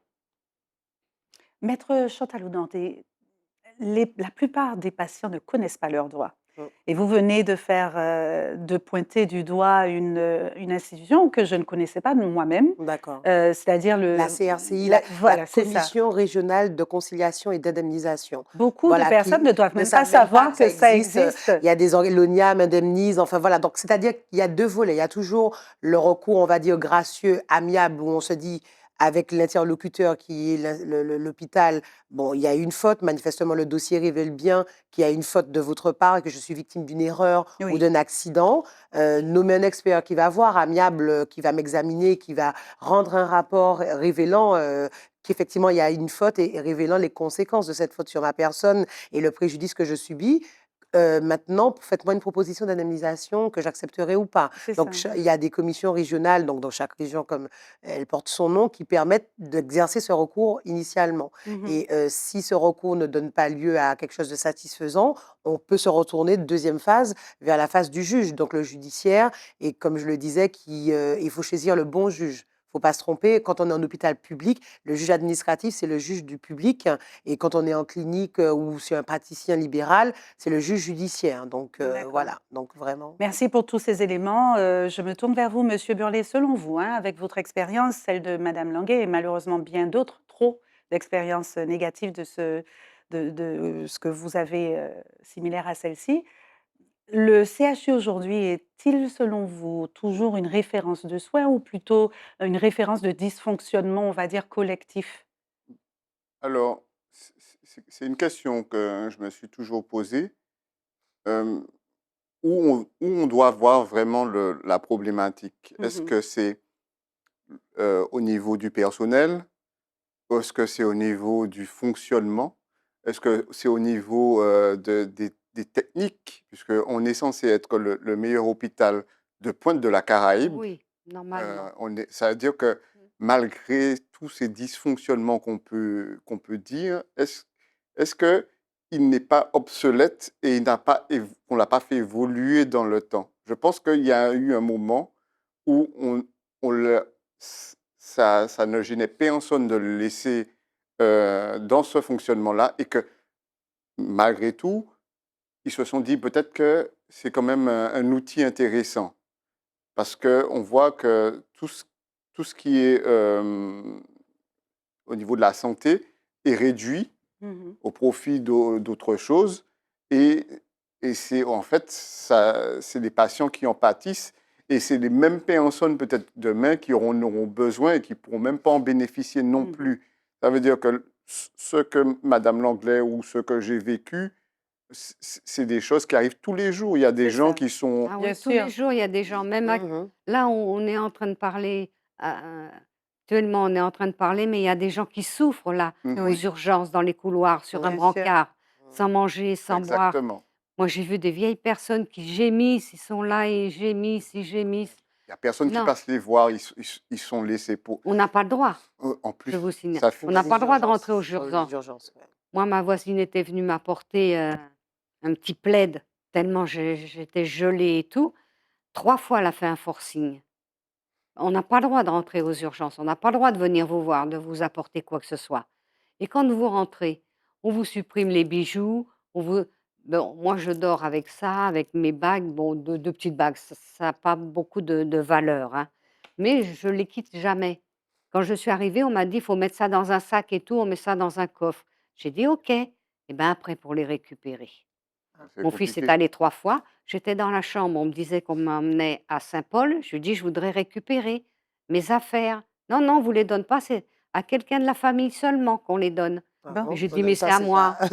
Speaker 1: Maître Chantal Oudandé, la plupart des patients ne connaissent pas leurs droits.
Speaker 3: Mmh.
Speaker 1: Et vous venez de pointer du doigt une institution que je ne connaissais pas moi-même,
Speaker 3: D'accord.
Speaker 1: c'est-à-dire
Speaker 3: La CRCI, la
Speaker 1: voilà, c'est ça.
Speaker 3: Commission régionale de conciliation et d'indemnisation.
Speaker 1: Beaucoup de
Speaker 3: Voilà,
Speaker 1: personnes
Speaker 3: qui
Speaker 1: ne doivent
Speaker 3: ne
Speaker 1: même pas
Speaker 3: savent même pas
Speaker 1: savoir
Speaker 3: que ça
Speaker 1: que ça
Speaker 3: existe.
Speaker 1: existe.
Speaker 3: Il y a l'ONIAM indemnise, enfin voilà. Donc, c'est-à-dire qu'il y a 2 volets. Il y a toujours le recours, on va dire, gracieux, amiable, où on se dit, avec l'interlocuteur qui est l'hôpital, bon, il y a une faute, manifestement le dossier révèle bien qu'il y a une faute de votre part et que je suis victime d'une erreur ou
Speaker 1: Oui,
Speaker 3: d'un accident. Nommer un expert qui va voir, amiable, qui va m'examiner, qui va rendre un rapport révélant qu'effectivement il y a une faute et révélant les conséquences de cette faute sur ma personne et le préjudice que je subis. Maintenant, faites-moi une proposition d'indemnisation que j'accepterai ou pas.
Speaker 1: c'est
Speaker 3: Donc,
Speaker 1: ça.
Speaker 3: il y a des commissions régionales, donc dans chaque région, comme elle porte son nom, qui permettent d'exercer ce recours initialement.
Speaker 1: Mhm.
Speaker 3: Et si ce recours ne donne pas lieu à quelque chose de satisfaisant, on peut se retourner de deuxième phase vers la phase du juge, donc le judiciaire. Et comme je le disais, il faut choisir le bon juge. Il ne faut pas se tromper. Quand on est en hôpital public, le juge administratif, c'est le juge du public. Et quand on est en clinique ou sur un praticien libéral, c'est le juge judiciaire. Donc
Speaker 1: D'accord.
Speaker 3: voilà, donc vraiment.
Speaker 1: Merci pour tous ces éléments. Je me tourne vers vous, Monsieur Burlet. Selon vous, avec votre expérience, celle de Madame Languet et malheureusement bien d'autres, trop d'expériences négatives de ce que vous avez similaire à celle-ci, le CHU aujourd'hui est-il, selon vous, toujours une référence de soins ou plutôt une référence de dysfonctionnement, on va dire, collectif?
Speaker 4: Alors, c'est une question que je me suis toujours posée. euh, où on doit voir vraiment la problématique? Est-ce
Speaker 1: Mhm.
Speaker 4: que c'est au niveau du personnel? Est-ce que c'est au niveau du fonctionnement? Est-ce que c'est au niveau des techniques? Puisqu'on est censé être le meilleur hôpital de pointe de la Caraïbe.
Speaker 2: Oui, normalement.
Speaker 4: Ça veut dire que malgré tous ces dysfonctionnements qu'on peut dire, est-ce que il n'est pas obsolète et on l'a pas fait évoluer dans le temps? Je pense qu'il y a eu un moment où ça ne gênait personne de le laisser dans ce fonctionnement-là et que malgré tout, ils se sont dit peut-être que c'est quand même un outil intéressant. Parce qu'on voit que tout ce qui est au niveau de la santé est réduit
Speaker 1: Mhm.
Speaker 4: au profit d'autres choses. Et, et c'est en fait, c'est les patients qui en pâtissent. Et c'est les mêmes personnes peut-être demain qui en auront besoin et qui ne pourront même pas en bénéficier non
Speaker 1: Mhm.
Speaker 4: plus. Ça veut dire que ce que Madame Langlais ou ce que j'ai vécu, c'est des choses qui arrivent tous les jours. Il y a des
Speaker 1: C'est
Speaker 4: gens
Speaker 1: ça.
Speaker 4: qui sont...
Speaker 2: Ah
Speaker 1: Bien
Speaker 2: oui, tous les
Speaker 1: sûr.
Speaker 2: jours, il y a des gens, même
Speaker 3: Mhm.
Speaker 2: là, on est en train de parler, actuellement, on est en train de parler, mais il y a des gens qui souffrent là, aux
Speaker 1: Oui,
Speaker 2: urgences, dans les couloirs, sur un
Speaker 1: bien sûr.
Speaker 2: brancard, sans manger, sans boire.
Speaker 4: Exactement.
Speaker 2: Moi, j'ai vu des vieilles personnes qui gémissent, ils sont là et gémissent, ils gémissent.
Speaker 4: Il n'y a personne qui
Speaker 2: Non,
Speaker 4: passe les voir, ils sont laissés pour...
Speaker 2: on n'a pas le droit,
Speaker 4: En
Speaker 2: je
Speaker 4: plus,
Speaker 2: vous signale.
Speaker 4: ça fait...
Speaker 2: On n'a
Speaker 3: Les
Speaker 2: pas le droit de rentrer aux
Speaker 3: urgences,
Speaker 2: urgences.
Speaker 3: les urgences, ouais.
Speaker 2: Moi, ma voisine était venue m'apporter un petit plaid, tellement j'étais gelée et tout. 3 fois, elle a fait un forcing. On n'a pas le droit de rentrer aux urgences, on n'a pas le droit de venir vous voir, de vous apporter quoi que ce soit. Et quand vous rentrez, on vous supprime les bijoux, on vous bon, moi je dors avec ça, avec mes bagues, bon 2 petites bagues, ça a pas beaucoup de valeur, hein, mais je les quitte jamais. Quand je suis arrivée, on m'a dit: «Il faut mettre ça dans un sac et tout, on met ça dans un coffre». J'ai dit: «OK» et ben après pour les récupérer.
Speaker 4: c'est
Speaker 2: Mon fils est
Speaker 4: compliqué.
Speaker 2: allé 3 fois. J'étais dans la chambre, on me disait qu'on m'emmenait à Saint-Paul. Je lui dis: «Je voudrais récupérer mes affaires». «Non, non, on vous les donne pas, c'est à quelqu'un de la famille seulement qu'on les donne».
Speaker 3: Ah
Speaker 1: Bon,
Speaker 2: Mais
Speaker 3: bon?
Speaker 2: j'ai dit: «Mais c'est
Speaker 3: Ça,
Speaker 2: à
Speaker 3: c'est pas,
Speaker 2: moi,
Speaker 4: Il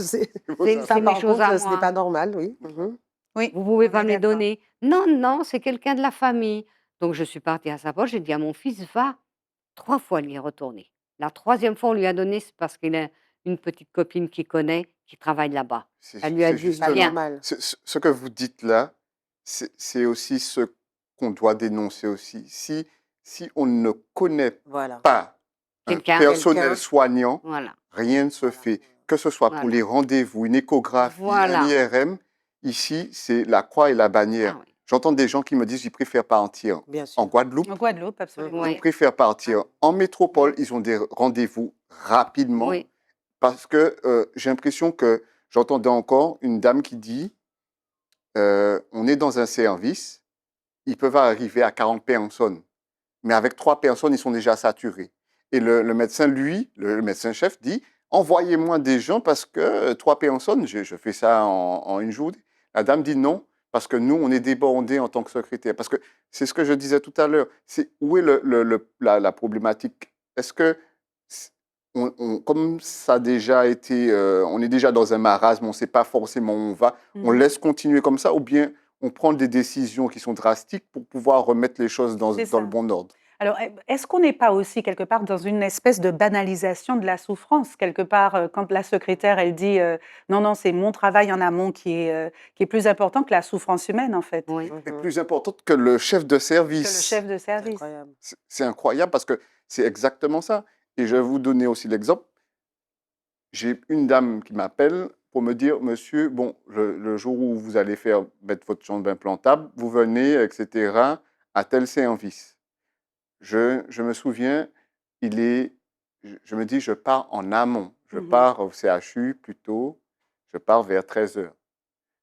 Speaker 4: faut savoir.
Speaker 3: ça,
Speaker 2: c'est mes
Speaker 3: par
Speaker 2: choses à
Speaker 3: contre, ce n'est
Speaker 2: moi.
Speaker 3: pas normal, oui. Mhm.
Speaker 1: oui,
Speaker 2: Vous pouvez
Speaker 1: on
Speaker 2: pas
Speaker 1: est
Speaker 2: me les
Speaker 1: d'accord.
Speaker 2: donner». «Non, non, c'est quelqu'un de la famille». Donc je suis partie à Saint-Paul, j'ai dit à mon fils: «Va». 3 fois, il y est retourné. La troisième fois, on lui a donné, c'est parce qu'il a une petite copine qu'il connaît, qui travaille là-bas. Elle lui a
Speaker 4: C'est
Speaker 2: dit:
Speaker 3: C'est pas
Speaker 4: justement,
Speaker 2: «Viens».
Speaker 3: normal.
Speaker 4: ce que vous dites là, c'est aussi ce qu'on doit dénoncer aussi. Si on ne connaît
Speaker 3: Voilà.
Speaker 4: pas un
Speaker 2: Quelqu'un,
Speaker 4: personnel
Speaker 3: Quelqu'un,
Speaker 4: soignant,
Speaker 2: voilà,
Speaker 4: rien ne se
Speaker 3: voilà.
Speaker 4: fait. Que ce soit pour
Speaker 2: voilà,
Speaker 4: les rendez-vous, une échographie, un
Speaker 2: voilà.
Speaker 4: IRM, ici, c'est la croix et la bannière.
Speaker 2: Ah oui.
Speaker 4: J'entends des gens qui me disent qu'ils préfèrent partir
Speaker 3: Bien
Speaker 4: en
Speaker 3: sûr.
Speaker 4: Guadeloupe,
Speaker 1: En Guadeloupe, absolument.
Speaker 4: ils
Speaker 2: Oui,
Speaker 4: préfèrent partir en métropole,
Speaker 2: mmh,
Speaker 4: ils ont des rendez-vous rapidement
Speaker 2: oui.
Speaker 4: parce que j'ai l'impression que j'entendais encore une dame qui dit, on est dans un service, ils peuvent arriver à 40 personnes, mais avec 3 personnes, ils sont déjà saturés. Et le médecin, lui, le médecin-chef dit, envoyez-moi des gens parce que 3 personnes, je fais ça en une journée. La dame dit non, parce que nous, on est débordés en tant que secrétaire. Parce que c'est ce que je disais tout à l'heure. C'est où est la problématique? Est-ce que, comme ça a déjà été, on est déjà dans un marasme, on ne sait pas forcément où on va, on laisse continuer comme ça, ou bien on prend des décisions qui sont drastiques pour pouvoir remettre les choses dans
Speaker 1: C'est
Speaker 4: le
Speaker 1: ça.
Speaker 4: bon ordre?
Speaker 1: Alors, est-ce qu'on n'est pas aussi quelque part dans une espèce de banalisation de la souffrance? Quelque part, quand la secrétaire, elle dit non, non, c'est mon travail en amont qui est plus important que la souffrance humaine, en fait,
Speaker 2: Oui.
Speaker 4: Est plus importante que le chef de
Speaker 1: que le
Speaker 4: service.
Speaker 1: chef de
Speaker 3: C'est
Speaker 1: service.
Speaker 3: incroyable.
Speaker 4: C'est incroyable parce que c'est exactement ça. Et je vais vous donner aussi l'exemple. J'ai une dame qui m'appelle pour me dire, monsieur, bon, le jour où vous allez mettre votre chambre implantable, vous venez, etc., à tel service. Je me souviens, je me dis, je pars en amont. Je
Speaker 1: Mhm.
Speaker 4: pars au CHU plutôt. Je pars vers 13 heures.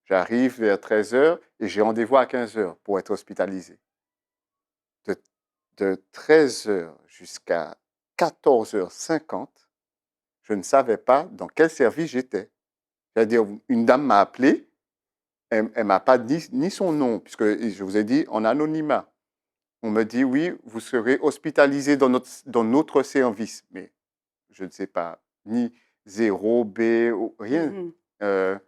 Speaker 4: J'arrive vers 13 heures et j'ai rendez-vous à 15 heures pour être hospitalisé. De, de 13 heures jusqu'à 14h50, je ne savais pas dans quel service j'étais. C'est-à-dire, une dame m'a appelé, elle ne m'a pas dit ni son nom, puisque je vous ai dit en anonymat. On me dit, oui, vous serez hospitalisé dans notre service. Mais je ne sais pas, ni 0, B, rien.
Speaker 1: Mhm.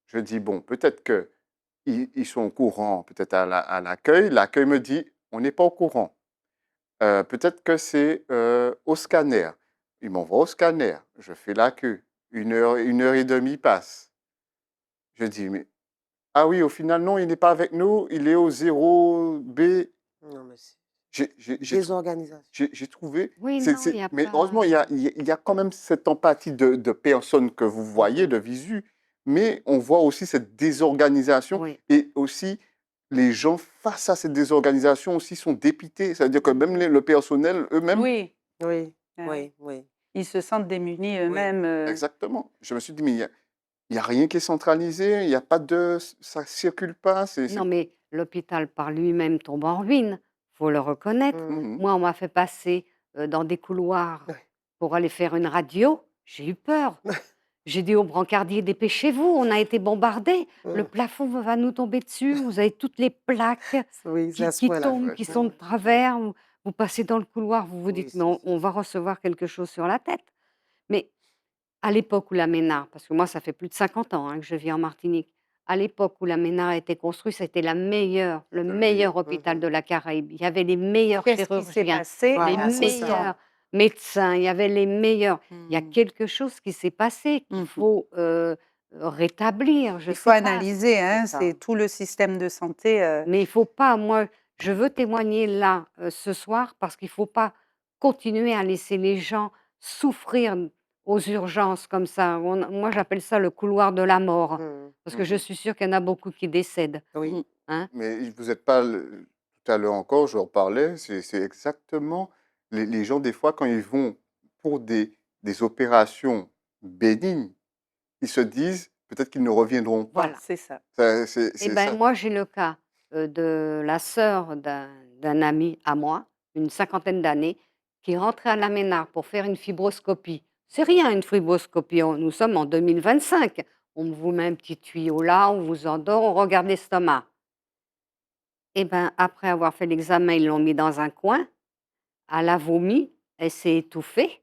Speaker 4: Je dis, bon, peut-être qu'ils sont au courant, peut-être à l'accueil. L'accueil me dit, on n'est pas au courant. Peut-être que c'est au scanner. Ils m'envoient au scanner. Je fais la queue. 1 heure et demie passe. Je dis, mais ah oui, au final, non, il n'est pas avec nous. Il est au 0B.
Speaker 3: Non, mais c'est
Speaker 4: J'ai
Speaker 3: désorganisation.
Speaker 4: trouvé.
Speaker 2: Oui, non, il n'y a
Speaker 4: Mais heureusement, il y
Speaker 2: pas.
Speaker 4: a quand même cette empathie de personnes que vous voyez, de visu, mais on voit aussi cette désorganisation
Speaker 2: Oui.
Speaker 4: et aussi les gens face à cette désorganisation aussi sont dépités. C'est-à-dire que même le personnel eux-mêmes.
Speaker 1: Oui,
Speaker 3: Oui,
Speaker 1: ah
Speaker 3: oui,
Speaker 1: oui.
Speaker 3: oui.
Speaker 1: Ils se sentent démunis
Speaker 4: Oui,
Speaker 1: eux-mêmes.
Speaker 4: exactement. Je me suis dit, mais il y a rien qui est centralisé, il n'y a pas de. Ça ne circule pas.
Speaker 2: Non, mais l'hôpital par lui-même tombe en ruine, faut le reconnaître.
Speaker 3: Mm.
Speaker 4: Mhm.
Speaker 2: Moi, on m'a fait passer dans des couloirs
Speaker 3: Ouais.
Speaker 2: pour aller faire une radio. J'ai eu peur. J'ai dit au brancardier, dépêchez-vous, on a été bombardés. Le
Speaker 3: Mm.
Speaker 2: plafond va nous tomber dessus. Vous avez toutes les plaques
Speaker 3: Oui, c'est à ce
Speaker 2: qui
Speaker 3: point-là.
Speaker 2: tombent,
Speaker 4: Ouais,
Speaker 2: qui
Speaker 4: c'est-
Speaker 2: sont de travers. Vous passez dans le couloir, vous vous
Speaker 3: Oui,
Speaker 2: dites, mais on,
Speaker 3: c'est-
Speaker 2: on va recevoir quelque chose sur la tête. Mais à l'époque où la Ménard, parce que moi, ça fait plus de 50 ans que je vis en Martinique, à l'époque où la Ménard a été construite, c'était le meilleur
Speaker 4: le meilleur.
Speaker 2: hôpital
Speaker 3: Mhm.
Speaker 2: de la Caraïbe. Il y avait les meilleurs
Speaker 1: Qu'est-ce qui s'est
Speaker 2: chirurgiens,
Speaker 1: passé
Speaker 2: les
Speaker 3: Voilà,
Speaker 1: à
Speaker 3: c'est
Speaker 1: ce
Speaker 3: ça.
Speaker 1: temps?
Speaker 2: meilleurs médecins, il y avait les meilleurs. Il y a
Speaker 1: Hmm.
Speaker 2: quelque chose qui s'est passé qu'il
Speaker 1: Mhm.
Speaker 2: faut rétablir, je
Speaker 1: Il faut
Speaker 2: sais pas.
Speaker 1: analyser, hein,
Speaker 3: ça.
Speaker 1: c'est tout le système de santé.
Speaker 2: Mais il faut pas, moi, je veux témoigner là, ce soir, parce qu'il faut pas continuer à laisser les gens souffrir aux urgences comme ça. Moi, j'appelle ça le couloir de la mort,
Speaker 3: Mm.
Speaker 2: parce que je
Speaker 4: Mhm.
Speaker 2: suis sûre qu'il y en a beaucoup qui décèdent,
Speaker 3: Oui.
Speaker 1: Mhm.
Speaker 2: hein.
Speaker 4: Mais vous n'êtes pas, tout à l'heure encore, je reparlais, c'est exactement, les gens, des fois, quand ils vont pour des opérations bénignes, ils se disent peut-être qu'ils ne reviendront pas.
Speaker 2: Voilà.
Speaker 1: C'est ça.
Speaker 2: Eh
Speaker 4: C'est
Speaker 2: ben,
Speaker 4: ça.
Speaker 2: moi, j'ai le cas, de la sœur d'un ami à moi, une cinquantaine d'années, qui est rentrée à la Ménard pour faire une fibroscopie. C'est rien une fibroscopie, nous sommes en 2025. On vous met un petit tuyau là, on vous endort, on regarde l'estomac. Eh ben, après avoir fait l'examen, ils l'ont mis dans un coin, elle a vomi, elle s'est étouffée,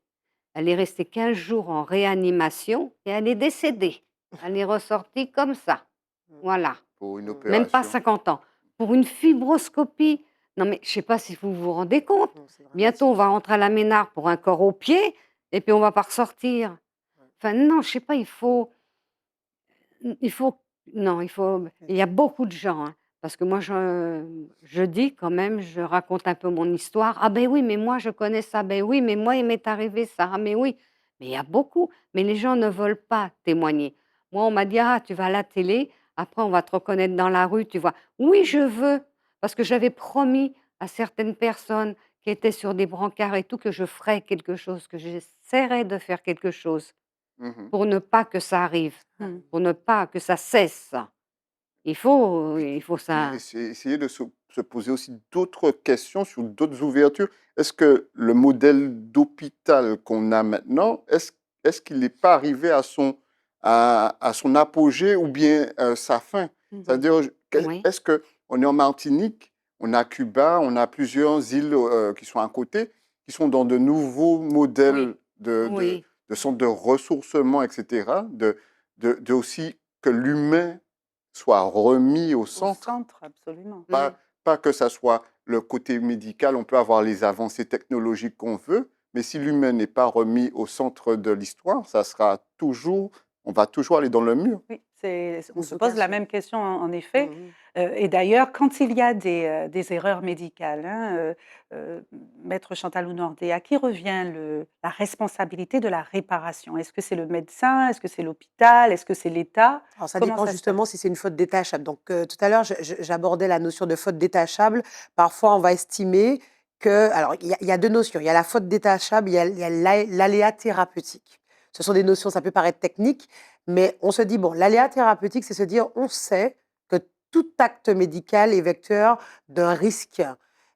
Speaker 2: elle est restée 15 jours en réanimation et elle est décédée. Elle est ressortie comme ça,
Speaker 3: Mm.
Speaker 2: voilà.
Speaker 4: Pour une
Speaker 3: Mm.
Speaker 2: Même pas
Speaker 4: opération.
Speaker 2: 50 ans. Pour une fibroscopie. Non, mais je ne sais pas si vous vous rendez compte.
Speaker 3: Non, c'est
Speaker 2: Bientôt, on
Speaker 3: dramatique.
Speaker 2: va rentrer à la Ménard pour un corps au pied et puis on ne va pas ressortir.
Speaker 3: Ouais.
Speaker 2: Enfin, non, je ne sais pas, il faut, non, il y a beaucoup de gens, hein, parce que moi, je dis quand même, je raconte un peu mon histoire. Ah ben oui, mais moi, je connais ça. Ben oui, mais moi, il m'est arrivé ça. Ah, mais oui, mais il y a beaucoup. Mais les gens ne veulent pas témoigner. Moi, on m'a dit, ah, tu vas à la télé, après, on va te reconnaître dans la rue, tu vois. Oui, je veux, parce que j'avais promis à certaines personnes qui étaient sur des brancards et tout que je ferais quelque chose, que j'essaierais de faire quelque chose.
Speaker 4: Mhm.
Speaker 2: pour ne pas que ça arrive,
Speaker 1: Mm.
Speaker 2: pour ne pas que ça cesse. Il faut ça.
Speaker 4: Et c'est essayer de se poser aussi d'autres questions sur d'autres ouvertures. Est-ce que le modèle d'hôpital qu'on a maintenant, est-ce qu'il n'est pas arrivé à son apogée ou bien sa fin?
Speaker 1: Mhm.
Speaker 4: C'est-à-dire,
Speaker 2: Oui,
Speaker 4: est-ce qu'on est en Martinique, on a Cuba, on a plusieurs îles qui sont à côté, qui sont dans de nouveaux
Speaker 2: oui,
Speaker 4: modèles de
Speaker 2: oui,
Speaker 4: centres de ressourcement, etc., de aussi que l'humain soit remis au
Speaker 1: Au
Speaker 4: centre,
Speaker 1: centre, absolument.
Speaker 2: mm,
Speaker 4: pas que ça soit le côté médical, on peut avoir les avancées technologiques qu'on veut, mais si l'humain n'est pas remis au centre de l'histoire, ça sera toujours, on va toujours aller dans le mur.
Speaker 1: Oui, on se
Speaker 3: Tout
Speaker 1: pose
Speaker 3: à
Speaker 1: la
Speaker 3: fait.
Speaker 1: même question en effet.
Speaker 3: Mhm.
Speaker 1: Et d'ailleurs, quand il y a des erreurs médicales, hein, Maître Chantal Hounordé, à qui revient la responsabilité de la réparation? Est-ce que c'est le médecin? Est-ce que c'est l'hôpital? Est-ce que c'est l'État?
Speaker 3: Alors, ça
Speaker 1: Comment
Speaker 3: dépend
Speaker 1: ça se passe?
Speaker 3: justement si c'est une faute détachable. Donc, tout à l'heure, j'abordais la notion de faute détachable. Parfois, on va estimer que. Alors, il y a deux notions. Il y a la faute détachable, il y a l'aléa thérapeutique. Ce sont des notions, ça peut paraître technique, mais on se dit, bon, l'aléa thérapeutique, c'est se dire, on sait que tout acte médical est vecteur d'un risque.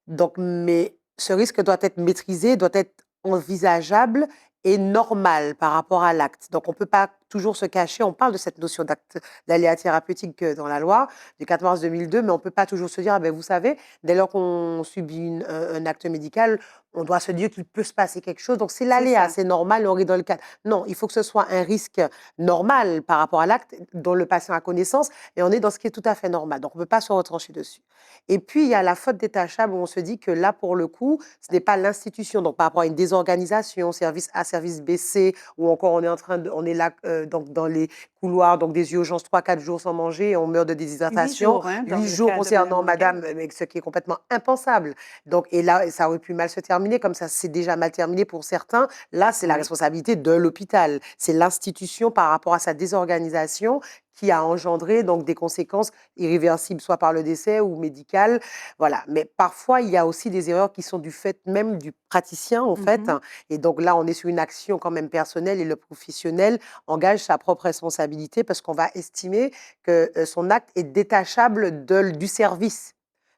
Speaker 3: Donc, mais ce risque doit être maîtrisé, doit être envisageable et normal par rapport à l'acte. Donc, on ne peut pas toujours se cacher. On parle de cette notion d'acte d'aléa thérapeutique dans la loi du 4 mars 2002, mais on ne peut pas toujours se dire, ah ben, vous savez, dès lors qu'on subit un acte médical, on doit se dire qu'il peut se passer quelque chose. Donc, c'est
Speaker 1: C'est
Speaker 3: l'aléa,
Speaker 1: ça.
Speaker 3: c'est normal, on est dans le cadre. Non, il faut que ce soit un risque normal par rapport à l'acte dont le patient a connaissance et on est dans ce qui est tout à fait normal. Donc, on ne peut pas se retrancher dessus. Et puis, il y a la faute détachable où on se dit que là, pour le coup, ce n'est pas l'institution. Donc, par rapport à une désorganisation, service A, service B, C, ou encore on est là donc, dans les couloirs donc des urgences 3, 4 jours sans manger et on meurt de
Speaker 1: 8
Speaker 3: déshydratation.
Speaker 1: jours, hein, dans
Speaker 3: 8
Speaker 1: le
Speaker 3: jours
Speaker 1: cas de
Speaker 3: concernant
Speaker 1: Madame Morel.
Speaker 3: madame, mais ce qui est complètement impensable. Donc, et là, ça aurait pu mal se terminer, comme ça c'est déjà mal terminé pour certains. Là, c'est la
Speaker 1: Oui.
Speaker 3: responsabilité de l'hôpital. C'est l'institution par rapport à sa désorganisation qui a engendré donc des conséquences irréversibles, soit par le décès ou médicales. Voilà. Mais parfois, il y a aussi des erreurs qui sont du fait même du praticien, en fait.
Speaker 1: Mhm.
Speaker 3: Et donc là, on est sur une action quand même personnelle et le professionnel engage sa propre responsabilité parce qu'on va estimer que son acte est détachable du service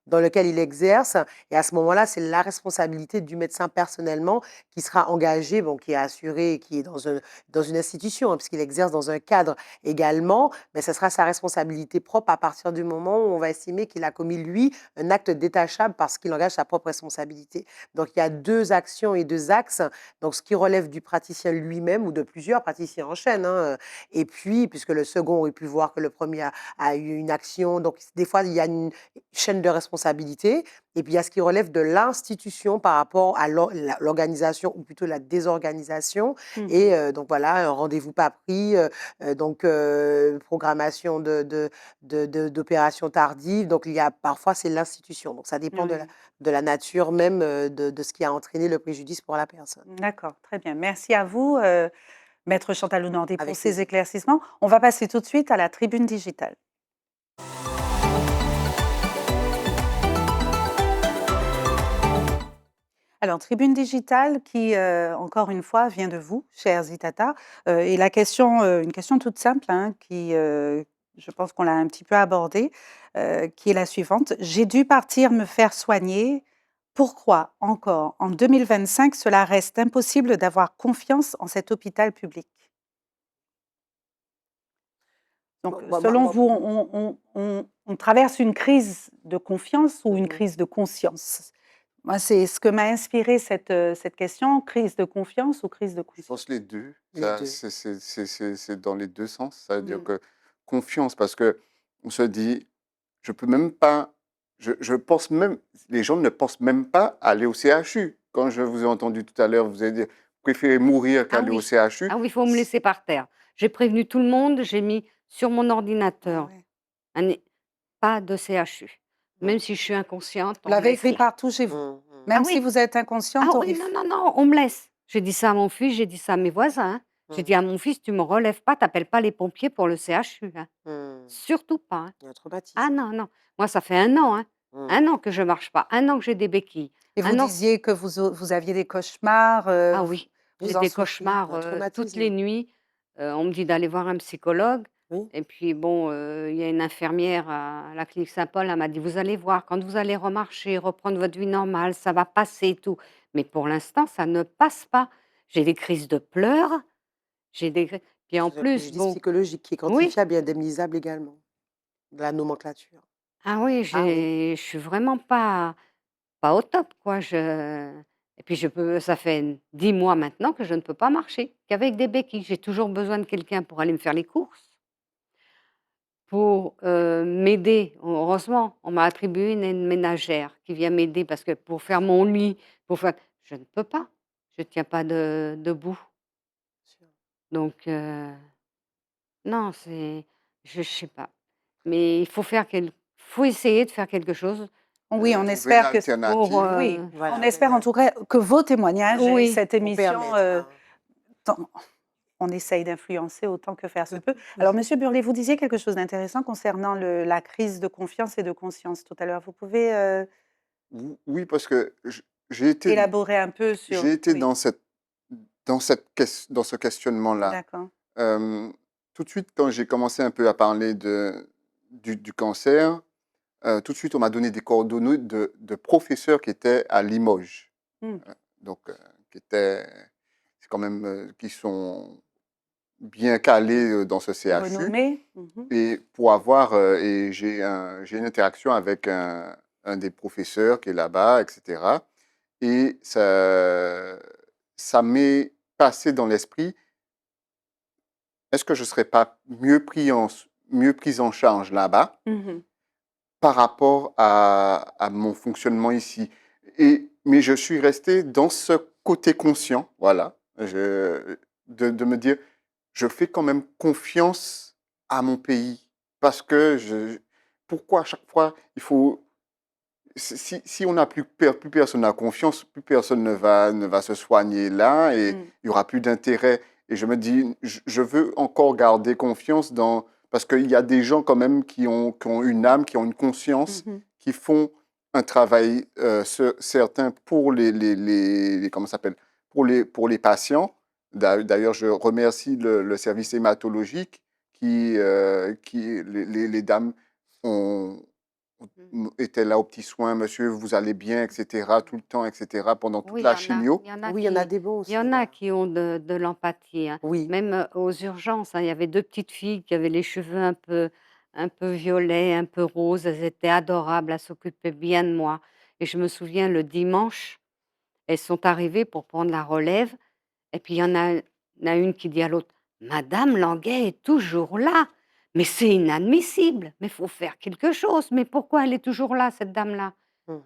Speaker 3: dans lequel il exerce. Et à ce moment-là, c'est la responsabilité du médecin personnellement qui sera engagé, bon, qui est assuré, qui est dans une institution, hein, puisqu'il exerce dans un cadre également, mais ce sera sa responsabilité propre à partir du moment où on va estimer qu'il a commis, lui, un acte détachable parce qu'il engage sa propre responsabilité. Donc, il y a deux actions et deux axes. Donc, ce qui relève du praticien lui-même ou de plusieurs praticiens en chaîne, hein, et puis, puisque le second aurait pu voir que le premier a eu une action, donc des fois, il y a une chaîne de responsabilité. Et puis, il y a ce qui relève de l'institution par rapport à l'organisation ou plutôt la désorganisation.
Speaker 1: Mhm.
Speaker 3: Et donc, voilà, un rendez-vous pas pris, donc programmation d'opérations tardives. Donc, il y a parfois, c'est l'institution. Donc, ça dépend
Speaker 1: Oui.
Speaker 3: de la nature même de ce qui a entraîné le préjudice pour la personne.
Speaker 1: D'accord, très bien. Merci à vous, Maître Chantal Hounordé, pour
Speaker 3: Avec
Speaker 1: ces
Speaker 3: plaisir.
Speaker 1: éclaircissements. On va passer tout de suite à la tribune digitale. Alors, tribune digitale qui, encore une fois, vient de vous, cher Zitata. Et la question, une question toute simple, hein, qui, je pense qu'on l'a un petit peu abordée, qui est la suivante. J'ai dû partir me faire soigner. Pourquoi encore, en 2025, cela reste impossible d'avoir confiance en cet hôpital public? Donc, selon vous, on traverse une crise de confiance ou une crise de conscience? Moi, c'est ce que m'a inspiré cette question, crise de confiance ou crise de
Speaker 4: Je
Speaker 1: conscience?
Speaker 4: pense les deux.
Speaker 3: Les deux.
Speaker 4: C'est dans les deux sens. Ça veut dire
Speaker 1: Mmh.
Speaker 4: que confiance, parce que on se dit, je peux même pas, je pense même, les gens ne pensent même pas aller au CHU. Quand je vous ai entendu tout à l'heure, vous avez dit, vous préférez mourir
Speaker 2: Ah
Speaker 4: qu'aller au
Speaker 2: oui,
Speaker 4: CHU.
Speaker 2: ah oui, il faut me laisser par terre. J'ai prévenu tout le monde, j'ai mis sur mon
Speaker 1: Ah
Speaker 2: ordinateur
Speaker 1: ouais.
Speaker 2: pas de CHU. Même
Speaker 3: Mm.
Speaker 2: si je suis inconsciente,
Speaker 1: Vous
Speaker 2: on me
Speaker 1: l'avez
Speaker 2: laisse
Speaker 1: écrit
Speaker 2: là.
Speaker 1: partout chez vous?
Speaker 3: Mm.
Speaker 2: Ah
Speaker 1: Même si
Speaker 2: oui,
Speaker 1: vous êtes
Speaker 2: ah
Speaker 1: inconsciente,
Speaker 2: oui, non, non, non, on me laisse. J'ai dit ça à mon fils, j'ai dit ça à mes voisins, hein. J'ai dit
Speaker 3: Mm.
Speaker 2: à mon fils: «Tu me relèves pas, tu pas les pompiers pour le CHU, hein.
Speaker 3: Mm.
Speaker 2: Surtout pas, hein».
Speaker 3: Il y a un
Speaker 2: Ah
Speaker 3: traumatisme.
Speaker 2: non, non. Moi, ça fait 1 an, hein.
Speaker 3: Mm.
Speaker 2: 1 an que je marche pas, 1 an que j'ai des béquilles,
Speaker 1: et vous
Speaker 2: 1 an.
Speaker 1: disiez que vous aviez des cauchemars,
Speaker 2: Ah
Speaker 1: vous
Speaker 2: oui, j'ai
Speaker 1: vous en
Speaker 2: des
Speaker 1: souffriez?
Speaker 2: cauchemars,
Speaker 3: Un
Speaker 2: toutes les
Speaker 3: traumatisme.
Speaker 2: nuits, On me dit d'aller voir un psychologue
Speaker 3: Oui.
Speaker 2: et puis bon, il y a une infirmière à la clinique Saint-Paul, elle m'a dit: «Vous allez voir, quand vous allez remarcher, reprendre votre vie normale, ça va passer et tout». Mais pour l'instant, ça ne passe pas. J'ai des crises de pleurs, j'ai des cri puis en
Speaker 3: C'est un
Speaker 2: plus,
Speaker 3: préjudice
Speaker 2: bon
Speaker 3: psychologique qui est
Speaker 2: oui,
Speaker 3: quantifiable et indemnisable également, de la nomenclature.
Speaker 2: ah oui,
Speaker 3: Ah oui.
Speaker 2: je suis vraiment pas au top, quoi. Je et puis je peux ça fait 10 mois maintenant que je ne peux pas marcher, qu'avec des béquilles. J'ai toujours besoin de quelqu'un pour aller me faire les courses, pour, m'aider. Heureusement, on m'a attribué une aide ménagère qui vient m'aider parce que pour faire mon lit, pour faire je ne peux pas. Je tiens pas debout.
Speaker 3: Sûr.
Speaker 2: Donc non, je sais pas. Mais il faut essayer de faire quelque chose
Speaker 1: Oui, on
Speaker 4: Trouver une
Speaker 1: espère que
Speaker 2: pour,
Speaker 4: alternative.
Speaker 1: oui, on
Speaker 3: Voilà,
Speaker 1: espère en tout cas que vos témoignages et
Speaker 2: oui.
Speaker 1: cette
Speaker 3: pour
Speaker 1: émission,
Speaker 3: permettre à
Speaker 1: tant on essaye d'influencer autant que faire se peut.
Speaker 3: oui.
Speaker 1: Alors monsieur Burlet, vous disiez quelque chose d'intéressant concernant la crise de confiance et de conscience tout à l'heure. Vous pouvez,
Speaker 4: Oui, parce que j'ai été,
Speaker 1: élaborer un peu sur
Speaker 4: j'ai été
Speaker 1: oui,
Speaker 4: dans ce questionnement-là.
Speaker 1: d'accord.
Speaker 4: Euh, Tout de suite, quand j'ai commencé un peu à parler du cancer, tout de suite, on m'a donné des coordonnées de professeurs qui étaient à Limoges.
Speaker 1: Mmh.
Speaker 4: Donc, qui étaient, c'est quand même, qui sont bien calés dans ce CHU.
Speaker 1: Renommé? Mmh.
Speaker 4: Et pour avoir, et j'ai une interaction avec un des professeurs qui est là-bas, etc. Et ça m'est passé dans l'esprit, est-ce que je ne serais pas mieux pris en charge là-bas
Speaker 1: Mmh.
Speaker 4: par rapport à mon fonctionnement ici? Mais je suis resté dans ce côté conscient, voilà, de me dire, je fais quand même confiance à mon pays. Parce que pourquoi à chaque fois, il faut, si on n'a plus personne n'a confiance, plus personne ne va se soigner là et
Speaker 1: Mmh.
Speaker 4: il y aura plus d'intérêt. Et je me dis, je veux encore garder confiance parce qu'il y a des gens quand même qui ont une âme, qui ont une conscience,
Speaker 1: Mmh.
Speaker 4: qui font un travail certain pour comment ça s'appelle, pour les patients. D'ailleurs, je remercie le service hématologique les dames ont, étaient là aux petits soins, monsieur, vous allez bien, etc., tout le temps, etc., pendant toute
Speaker 2: Oui,
Speaker 4: la chimio.
Speaker 3: Oui, il y en a des bons
Speaker 2: il y
Speaker 3: aussi,
Speaker 2: en a
Speaker 3: là.
Speaker 2: qui ont de l'empathie, hein.
Speaker 3: Oui.
Speaker 2: Même, aux urgences, hein, il y avait 2 petites filles qui avaient les cheveux un peu violets, un peu roses. Elles étaient adorables, elles s'occupaient bien de moi et je me souviens le dimanche, elles sont arrivées pour prendre la relève et puis il y en a une qui dit à l'autre: «Madame Languet est toujours là! Mais c'est inadmissible! Mais il faut faire quelque chose! Mais pourquoi elle est toujours là, cette dame-là?»
Speaker 3: Mmh.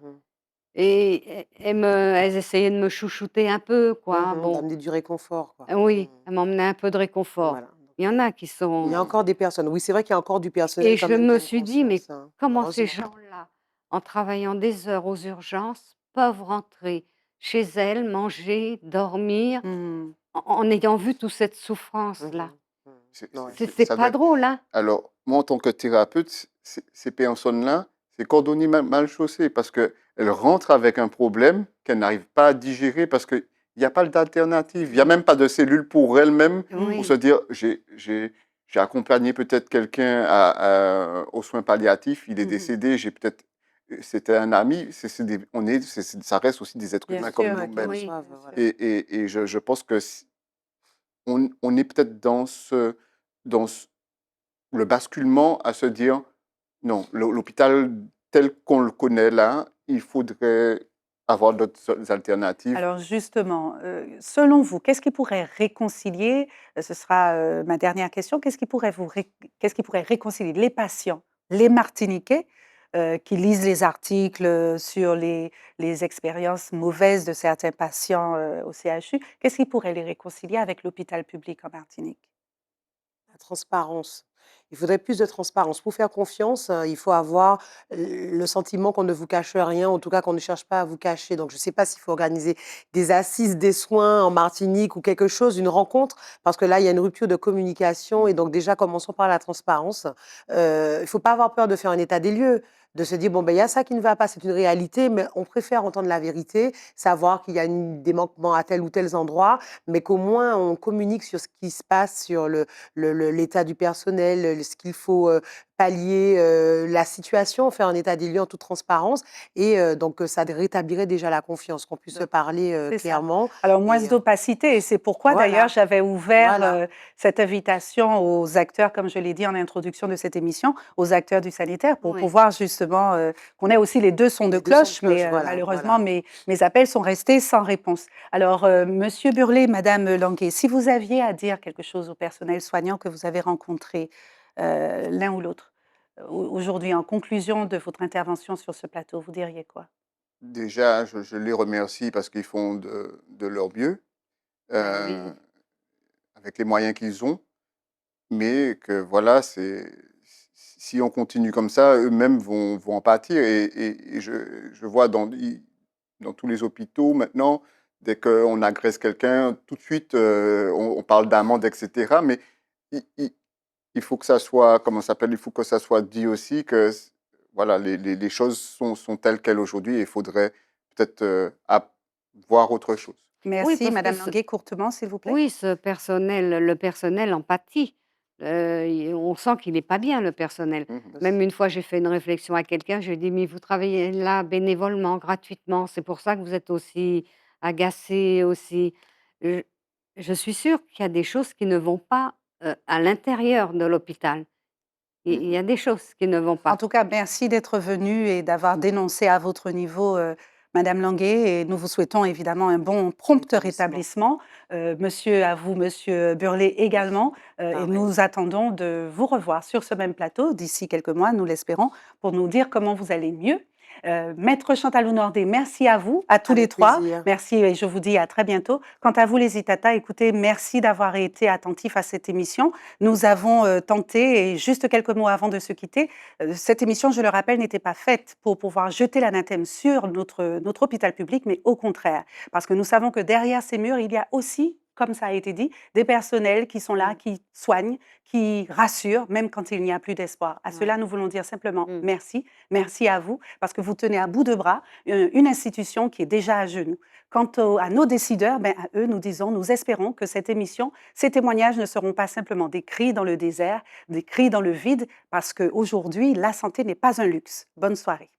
Speaker 2: Et elles essayaient de me chouchouter un peu, quoi, bon.
Speaker 3: D'amener du réconfort, quoi.
Speaker 2: Oui, elles m'emmenaient un peu de réconfort.
Speaker 3: Voilà.
Speaker 2: Il y en a qui
Speaker 3: Il y a
Speaker 2: sont
Speaker 3: encore des personnes, oui, c'est vrai qu'il y a encore du personnel
Speaker 2: et
Speaker 3: quand
Speaker 2: je
Speaker 3: même qui
Speaker 2: me
Speaker 3: a une
Speaker 2: suis dit: «Mais
Speaker 3: conscience, hein,
Speaker 2: comment ces
Speaker 3: heureusement.
Speaker 2: gens-là, en travaillant des heures aux urgences, peuvent rentrer chez elles, manger, dormir,
Speaker 1: Mmh.
Speaker 2: en ayant vu toute cette
Speaker 3: Mmh
Speaker 2: souffrance-là?»
Speaker 3: mh. Mmh. Ouais.
Speaker 2: C'est pas drôle, hein?
Speaker 4: Alors, moi, en tant que thérapeute, ces personnes-là, c'est cordonnier mal chaussé parce qu'elles rentrent avec un problème qu'elles n'arrivent pas à digérer parce qu'il n'y a pas d'alternative. Il n'y a même pas de cellule pour elles-mêmes pour se
Speaker 2: Oui.
Speaker 4: dire, j'ai accompagné peut-être quelqu'un aux soins palliatifs, il est
Speaker 1: Mmh.
Speaker 4: décédé, c'était un ami, ça reste aussi des êtres
Speaker 1: Bien
Speaker 4: humains comme
Speaker 1: sûr,
Speaker 3: Ouais, qui
Speaker 4: nous-mêmes.
Speaker 2: Oui.
Speaker 3: reçoivent,
Speaker 1: bien sûr.
Speaker 3: voilà.
Speaker 4: Et je pense que on est peut-être dans le basculement à se dire, non, l'hôpital tel qu'on le connaît là, il faudrait avoir d'autres alternatives.
Speaker 1: Alors justement, selon vous, qu'est-ce qui pourrait réconcilier, ce sera, ma dernière question, qu'est-ce qui pourrait réconcilier les patients, les Martiniquais, qui lisent les articles, sur les expériences mauvaises de certains patients, au CHU, qu'est-ce qui pourrait les réconcilier avec l'hôpital public en Martinique?
Speaker 3: La transparence. Il faudrait plus de transparence. Pour faire confiance, il faut avoir le sentiment qu'on ne vous cache rien, en tout cas qu'on ne cherche pas à vous cacher. Donc je ne sais pas s'il faut organiser des assises des soins en Martinique ou quelque chose, une rencontre, parce que là, il y a une rupture de communication et donc déjà, commençons par la transparence. Il ne faut pas avoir peur de faire un état des lieux, de se dire, bon, ben, il y a ça qui ne va pas, c'est une réalité, mais on préfère entendre la vérité, savoir qu'il y a des manquements à tel ou tel endroit, mais qu'au moins on communique sur ce qui se passe, sur l'état du personnel, ce qu'il faut pallier, la situation, faire un état des lieux en toute transparence. Et donc, ça rétablirait déjà la confiance, qu'on puisse se parler
Speaker 1: C'est ça.
Speaker 3: clairement.
Speaker 1: Alors, moins
Speaker 3: Et
Speaker 1: d'opacité, et c'est pourquoi d'ailleurs
Speaker 3: voilà,
Speaker 1: j'avais ouvert
Speaker 3: voilà.
Speaker 1: cette invitation aux acteurs, comme je l'ai dit en introduction de cette émission, aux acteurs du sanitaire, pour
Speaker 2: Oui.
Speaker 1: pouvoir justement qu'on ait aussi les deux sons de
Speaker 3: Les deux sons de
Speaker 1: cloche, mais
Speaker 3: cloche, voilà,
Speaker 1: malheureusement
Speaker 3: voilà.
Speaker 1: mes appels sont restés sans réponse. Alors, Monsieur Burlet, Madame Languet, si vous aviez à dire quelque chose au personnel soignant que vous avez rencontré, l'un ou l'autre, aujourd'hui, en conclusion de votre intervention sur ce plateau, vous diriez quoi?
Speaker 4: Déjà, je les remercie parce qu'ils font de leur mieux,
Speaker 2: Ben oui.
Speaker 4: avec les moyens qu'ils ont, mais que voilà, si on continue comme ça, eux-mêmes vont en pâtir. Et je vois dans tous les hôpitaux maintenant, dès qu'on agresse quelqu'un, tout de suite, on parle d'amende, etc. Mais il, il- il faut que ça soit, comment ça s'appelle, il faut que ça soit dit aussi que voilà, les choses sont telles quelles aujourd'hui, et il faudrait peut-être voir autre chose.
Speaker 2: Oui,
Speaker 1: Merci,
Speaker 2: parce que
Speaker 1: Madame Languet, courtement, s'il vous plaît.
Speaker 2: oui, le personnel en pâtit. On sent qu'il n'est pas bien, le personnel.
Speaker 4: Mhm.
Speaker 2: Même une fois, j'ai fait une réflexion à quelqu'un, je lui ai dit: «Mais vous travaillez là bénévolement, gratuitement, c'est pour ça que vous êtes aussi agacé, aussi». Je je suis sûre qu'il y a des choses qui ne vont pas, à l'intérieur de l'hôpital. Il y
Speaker 4: Mhm.
Speaker 2: a des choses qui ne vont
Speaker 1: En
Speaker 2: pas.
Speaker 1: tout cas, merci d'être venue et d'avoir dénoncé à votre niveau, Madame Languet, et nous vous souhaitons évidemment un bon prompt
Speaker 3: Rétablissement.
Speaker 1: rétablissement. Monsieur, à vous, Monsieur Burlet également, et
Speaker 3: Pareil.
Speaker 1: nous attendons de vous revoir sur ce même plateau d'ici quelques mois, nous l'espérons, pour nous dire comment vous allez mieux. Maître Chantal Honoré, merci à vous, à tous les
Speaker 3: Avec
Speaker 1: trois.
Speaker 3: plaisir.
Speaker 1: Merci et je vous dis à très bientôt. Quant à vous, les Itata, écoutez, merci d'avoir été attentifs à cette émission. Nous avons tenté, et juste quelques mots avant de se quitter, cette émission, je le rappelle, n'était pas faite pour pouvoir jeter l'anathème sur notre hôpital public, mais au contraire, parce que nous savons que derrière ces murs, il y a aussi, comme ça a été dit, des personnels qui sont là,
Speaker 3: Mm.
Speaker 1: qui soignent, qui rassurent, même quand il n'y a plus d'espoir. À
Speaker 2: Ouais.
Speaker 1: cela, nous voulons dire simplement
Speaker 2: Mmh.
Speaker 1: merci, merci à vous, parce que vous tenez à bout de bras une institution qui est déjà à genoux. Quant à nos décideurs, ben, à eux, nous disons, nous espérons que cette émission, ces témoignages ne seront pas simplement des cris dans le désert, des cris dans le vide, parce qu'aujourd'hui, la santé n'est pas un luxe. Bonne soirée.